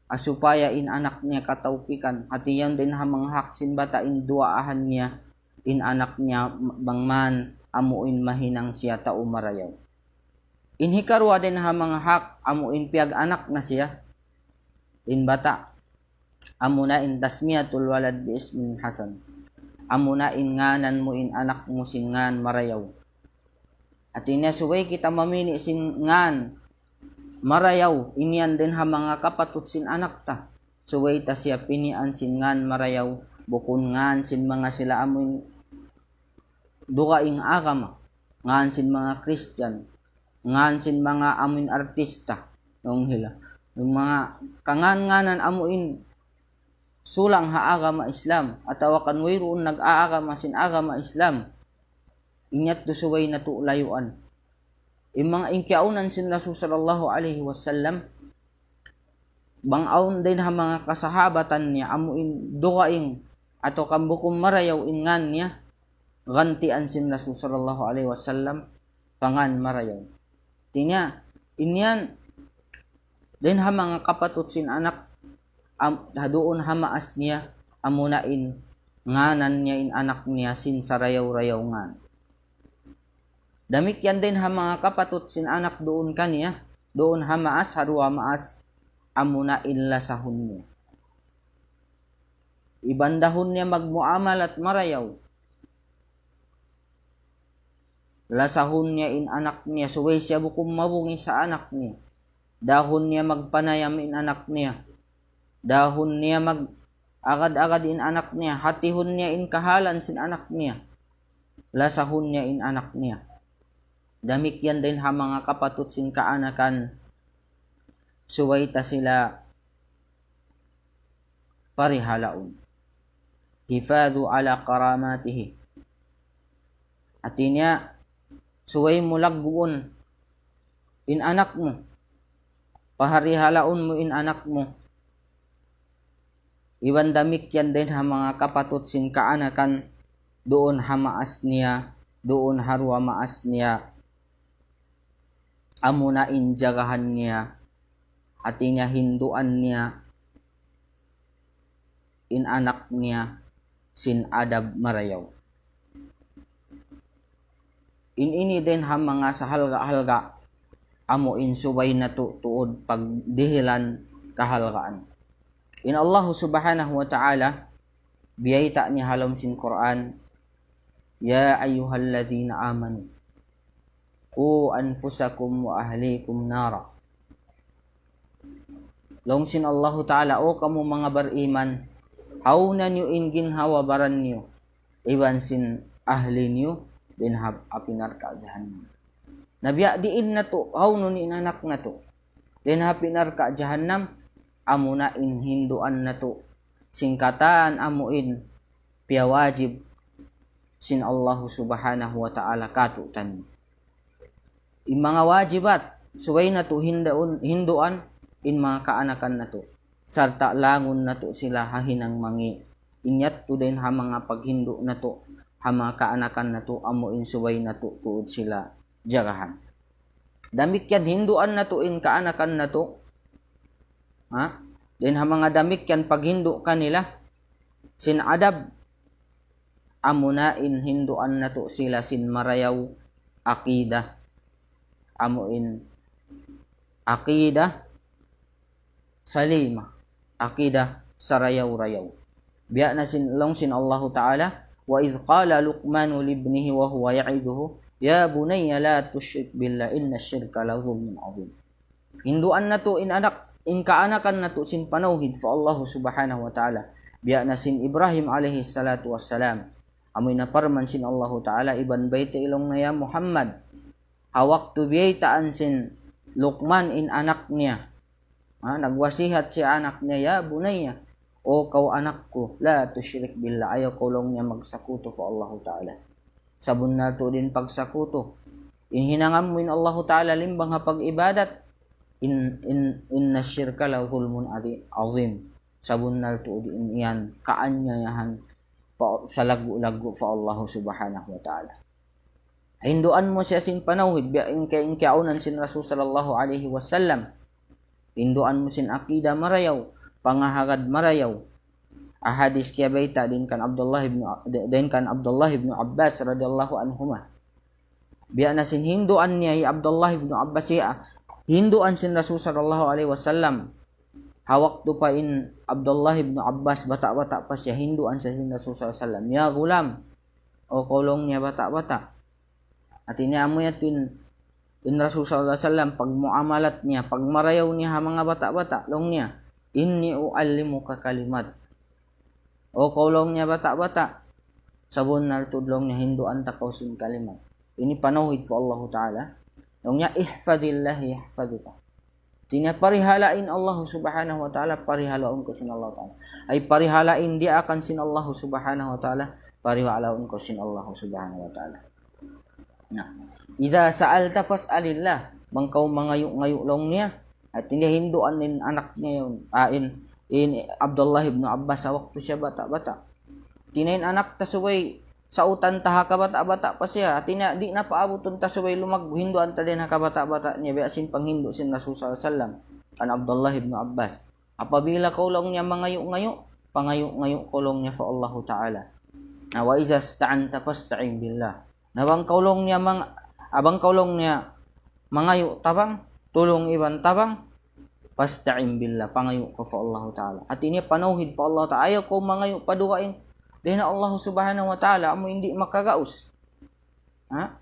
asupaya in anak niya kataupikan at iyan din hamang haksin bata in duaahan niya in anak niya bangman amuin mahinang siya tao marayaw. In hikarwa din hamang hak amuin piyag anak na siya in bata amuna in tasmiyatul walad bi ismin hasan amuna in nganan mo in anak mo sin ngan marayaw. At inya suway kita mamini sin ngan marayaw, inian din ha mga kapatut sin anak ta. Suway ta siya pinian sin ngan marayaw, bukun ngan sin mga sila amoy dukaing agama, ngan sin mga Christian, ngan sin mga amoy artista, nung hila. Yung mga kangan-nganan amoin sulang ha agama Islam, at awakan wayroon nag-aagama sin agama Islam, inyat do suway na tu layuan. Imang inkiaunan sin Rasul sallallahu alaihi wasallam bangaon din ha mga kasahabatan niya amuin dukaing atau kambukum marayaw ingan niya gantian sin Rasul sallallahu alaihi wasallam pangan marayaw. Tinya inyan din ha mga kapatut sin anak doon hamaas niya amunain nganan niya in anak niya sin sarayaw-rayaw ngan. Damik yan din ha mga kapatut sin anak doon kaniya doon hamaas harua maas amunain lasahun niya. Ibandahon niya magmuamal at marayaw. Lasahon niya in anak niya suway siya bukum mabungi sa anak niya. Dahon niya magpanayam in anak niya. Dahon niya agad-agad in anak niya, hatihon niya in kahalan sin anak niya, lasahon niya in anak niya. Damik yan din ha mga kapatut sin kaanakan, suwayta sila parihalaon. Hifadhu ala karamatihi. At niya, suway mo lagbuon in anak mo, paharihalaon mo in anak mo. Iwan damik yan din ha mga kapatut sin kaanakan doon hamaas niya, doon harwa maas niya, amunain jagahan niya, at niya hinduan niya, in anak niya, sin adab marayaw. Ini din ha mga sahalga-halga, amuin subay na tuod pagdihilan kahalgaan. In Allah subhanahu wa ta'ala biyayta niya halam sin Quran, ya ayyuhalladzina amanu qu anfusakum wa ahlikum nara. Long sin Allah ta'ala, o kamu mga bariman, hauna nyo ingin hawa baran nyo, iwan sin ahli nyo din apinar ka jahannam. Nabiya diin na to, hauno ni inanak na to, din hapinar ka jahannam, amunain hinduan na to, singkatan amuin piya wajib sin Allah subhanahu wa ta'ala katutan. In mga wajibat suway na to hinduan in mga kaanakan na to, sarta langon na to sila hahinang mangi. Inyat to din ha mga paghindu na to, ha mga kaanakan na to amuin suway na to tuod sila jagahan. Damik yan hinduan na to in kaanakan na to, ha? Din ha mga damik yan paghindu kanila sin adab, amunain hinduan na to sila sin marayaw akida, amuin akida salima, akida sarayaw-rayaw. Biya na sin Allah ta'ala, wa idh qala Luqmanu libnihi wa huwa ya'iduhu ya bunayya la tusyrik billah inna syirka la zulmun azim. Hinduan na to in anak, in kaanakan na to sin panauhid fa Allah subhanahu wa ta'ala. Biya na sin Ibrahim alaihi salatu wassalam, amoy na parman sin Allah ta'ala, iban bayta ilong na ya Muhammad, hawak tu biyaytaan sin Luqman in anak niya, nagwasihat si anak niya, ya bunayya, o kaw anak ko, la tusyrik billah, ayaw kulong niya magsakuto fa Allah ta'ala. Sabon na to din pagsakuto, in hinangam mo in Allah ta'ala limbang ha pag-ibadat, inna syirka la zulmun azim. Sabon na to din yan kaanyayahan sa lagu-lagu fa Allah subhanahu wa ta'ala. Hinduan mo siya sin panawid, in kiaunan sin Rasul sallallahu alaihi wasallam, hinduan mo sin akida marayaw, pangahagad marayaw. Ahadis kaya baita din kan Abdullah ibn Abbas radhiyallahu anhuma. Biya na sin hinduan niya Abdullah ibn Abbas siya, hinduan sin Rasul sallallahu alaihi wasallam. Hawak tu pa in Abdullah ibn Abbas, bata-bata pa siya, hinduan sa sin Rasul sallallahu alaihi wasallam, ya gulam, o kolong niya bata-bata. At iniamo niya in Rasul sallallahu alaihi wasallam, pag muamalat niya, pag marayaw niya mga bata-bata, long niya, inni uallimuka kalimat, o kolong niya bata-bata, sabon na tudlong niya hinduan takaw sin kalimat. Ini panauhid fa Allah ta'ala, long niya ihfadillah yahfaduka. Tinya parihalain Allah subhanahu wa ta'ala, parihalaon ko sin Allah ta'ala, ay parihalain dia akan sin Allah subhanahu wa ta'ala, parihalaon ko sin Allah subhanahu wa ta'ala. Na idza sa'alta fas'alillah, bangkaw mangayo-ngayo lang niya at hinihinduan nin anak niya yun. In Abdullah ibn Abbas sa waktu siya bata-bata. Tinayin anak tasubay sa utan taha ka bata-bata pa siya. At di na paabuton tasubay hinduan ta din ha kabata-bata niya. Biasin panghindo sin Rasul sallallahu alaihi wasallam. An Abdullah ibn Abbas. Apabila kaulong niya mangayo-ngayo, pangayo-ngayo kaulong niya fa Allah Ta'ala. Na wa idza sta'anta fasta'in billah. Abang kaulong niya mangayo tabang, tulong iban tabang, fasta'in billah, pangayo ka fa Allah Ta'ala. At ini panauhid pa Allah Ta'ala. Ayaw ko mangayo padukain. Dahil na Allah Subhanahu wa Ta'ala amo hindi makagaus. Ha?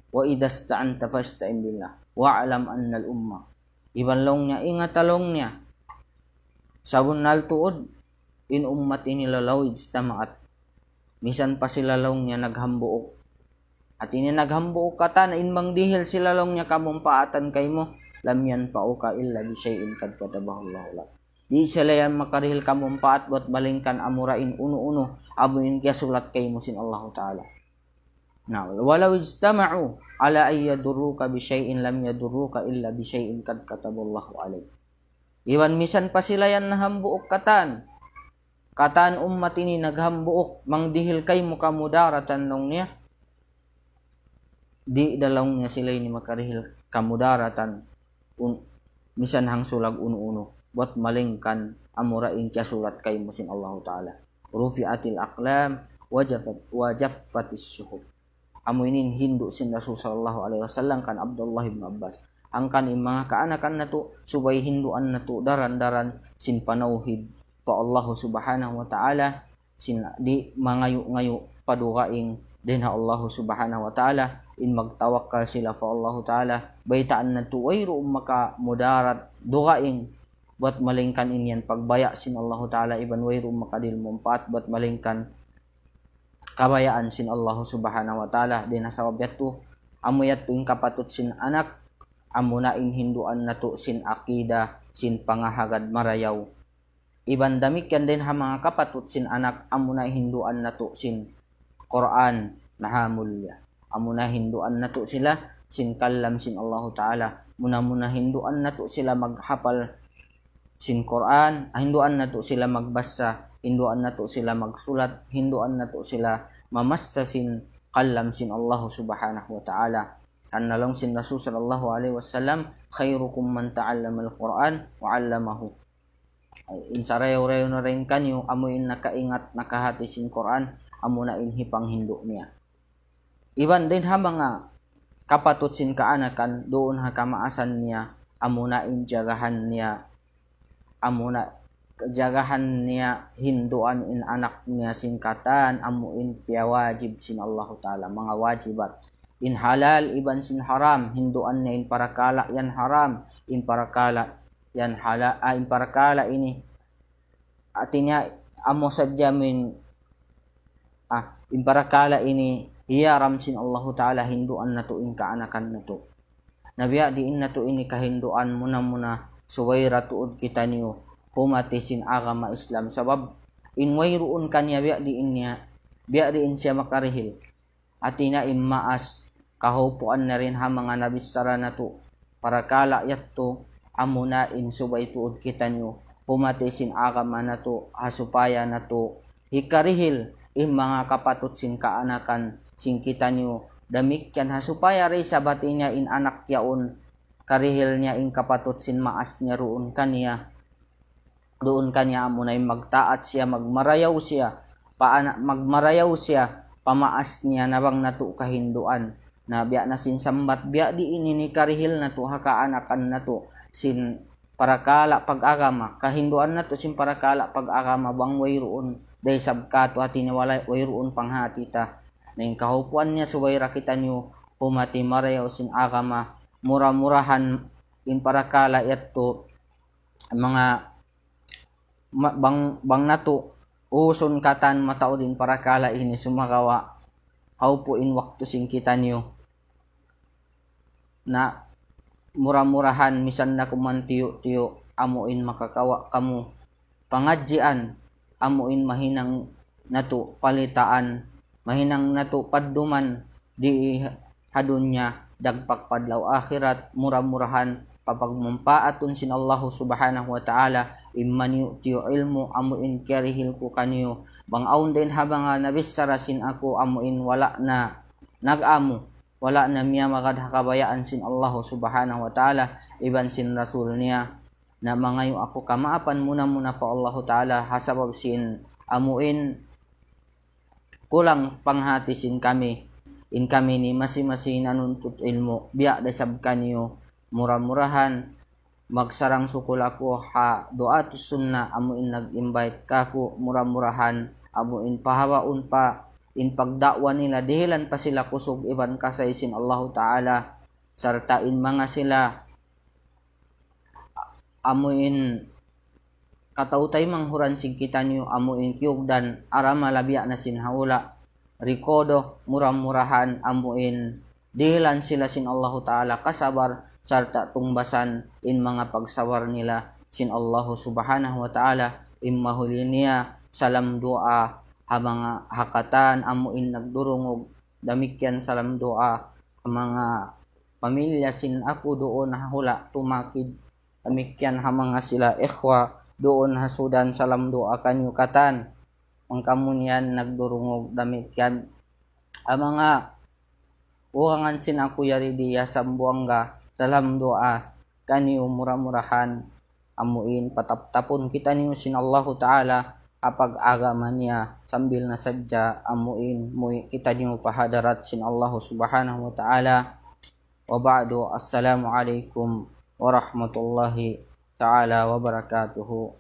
Wa idza sta'anta fasta'in billah. Wa'lam anna al-umma. Iban long niya, ingatalong niya. Sabon naltuod, in ummati nilalaw ijtama'at. Misan pa sila long niya naghambuok. At ini naghambuok kata na inmang dihil sila long niya kamumpaatan kay mo. Lam yanfa'uka illa bi syai'in kad katabahu Allah lak. Di sila yan makarihil kamumpaat buat balingkan amurain uno-uno. Abuin kaya sulat kay mo sin Allah Ta'ala. Na walau ijtama'u ala ay yadurruka bi syai'in lam yadurruka illa bi syai'in kad kataballahu alayk. Iwan misan pa sila yan nahambuok katan. Kataan ummat ini naghambuok mangdihil kay mo kamudaratan nung niya. Di dalawng niya sila ini makarihil kamudaratan. Misan hang sulag uno-uno. Buat malingkan amurain kya sulat kay mo sin Allah Ta'ala. Rufi'atil aqlam wajaffatis suhub. Amo inin hindu sin Rasul sallallahu alaihi wasallam kan Abdullah ibn Abbas. Angkan mga kaanakan na to subay hinduan na to daran-daran sin panauhid pa Allah Subhanahu wa Ta'ala sin di mangayo-ngayo padukaing din ha Allah Subhanahu wa Ta'ala in magtawakkal sila fa Allah Ta'ala baytaan na to wayro maka mudarat dukaing buat malingkan inyan pagbaya sin Allah Ta'ala iban wayro makadil mumpat buat malingkan kabayaan sin Allah Subhanahu wa Ta'ala din sa wabyat to amuyat tuing kapatut sin anak amunain hinduan na to sin akida sin pangahagad marayaw iban damikyan din ha mga kapatut sin anak amuna hinduan na to sin Quran nahamulya amuna hinduan na to sila sin kalam sin Allah Ta'ala muna hinduan na to sila maghapal sin Quran hinduan na to sila magbasa hinduan na to sila magsulat hinduan na to sila mamassa sin kalam sin Allah Subhanahu wa Ta'ala annalong sin Rasul sallallahu alaihi wasallam khairukum man ta'allama al-Quran wa 'allamahu. Insarayo-rayo na rin kanyo amuin nakaingat nakahati sin Quran amo na inhipang hindo niya. Iban din ha mga kapatut sin kaanakan doon ha kamaasan niya amo na injagahan niya amo na jagahan niya hinduan in anak niya singkatan amuin piya wajib sin Allah Ta'ala mga wajibat in halal iban sin haram hinduan niya in parakala yan haram in parakala yan halal in parakala ini atinya amo sadyamin in parakala ini hiyaram sin Allah Ta'ala hinduan na to in kaanakan na to nabiya diin na to ini kahinduan muna suwayra tuod kita niyo humati sin agama Islam sabab in wayruun kanya biya diin siya makarihil atina immaas kahupuan na rin ha mga nabistara na to para kala yat to amuna in subay tuod kita niyo humati sin agama na to hasupaya na to hikarihil in mga kapatut sin kaanakan sin kita niyo damikyan hasupaya rin sabati niya in anak yaon karihil niya in kapatut sin maas niya roon kanya doon kanya amo na magtaat siya magmarayaw siya magmarayaw siya pamaas niya nabang nato kahinduan na biya na sin sambat biya di ini ni karihil na to hakaanakan na to sin parakala pag-agama kahinduan na to sin parakala pag-agama bang wayroon day sabkato hati ni walay wayroon panghati ta ning kahupuan niya suwayra kita niyo humati marayaw sin agama mura-murahan in parakala yato mga bang nato uson katan matao din para kala ini sumagawa haupo in waktu sing kita niyo na mura-murahan misan na kumantiyo amuin makakawa kamu pangadjian amuin mahinang nato palitaan mahinang nato padduman di hadunya dagpak padlaw akhirat murah-murahan papagmampaaton sin Allah subhanahu wa ta'ala imman yu'tiyo ilmu amuin kerihil ku kaniyo bangaon din habang nabissarasin ako amuin wala na nagamu wala na miya magadhakabayaan sin Allah subhanahu wa ta'ala iban sin rasul niya na mangayo ako kamaapan muna fa Allah ta'ala hasabab sin amuin kulang panghati sin kami in kami ni masing-masing nanuntut ilmu biya dasab kaniyo murah-murahan magsarang sukul ako ha doatus sunnah amuin nag-invite kako murah-murahan amuin pahawaon pa in pagdakwa nila dihilan pa sila kusog iban kasaysin Allah Ta'ala sarta in mga sila amuin katautay manghuran sig kita niyo amuin kiyugdan arama labya na sinhaula rikodo murah-murahan amuin dihilan sila sin Allah Ta'ala kasabar sarta tungbasan in mga pagsawar nila sin Allah subhanahu wa ta'ala immahuli niya salam doa ha mga hakatan amuin nagdurungog damikyan salam doa ha mga pamilya sin ako doon hula tumakid damikyan ha mga sila ikhwa doon hasudan salam doa kanyukatan ang kamunyan nagdurungog damikyan ha mga uwangan sin ako yari diya sambuangga salam doa kaniyo murah-murahan amuin pataptapon kita niyo sin Allah Ta'ala apag agaman niya sambil na sadya amuin muy kita niyo pahadarat sin Allah Subhanahu wa Ta'ala wa ba'du assalamu alaikum warahmatullahi ta'ala wabarakatuhu.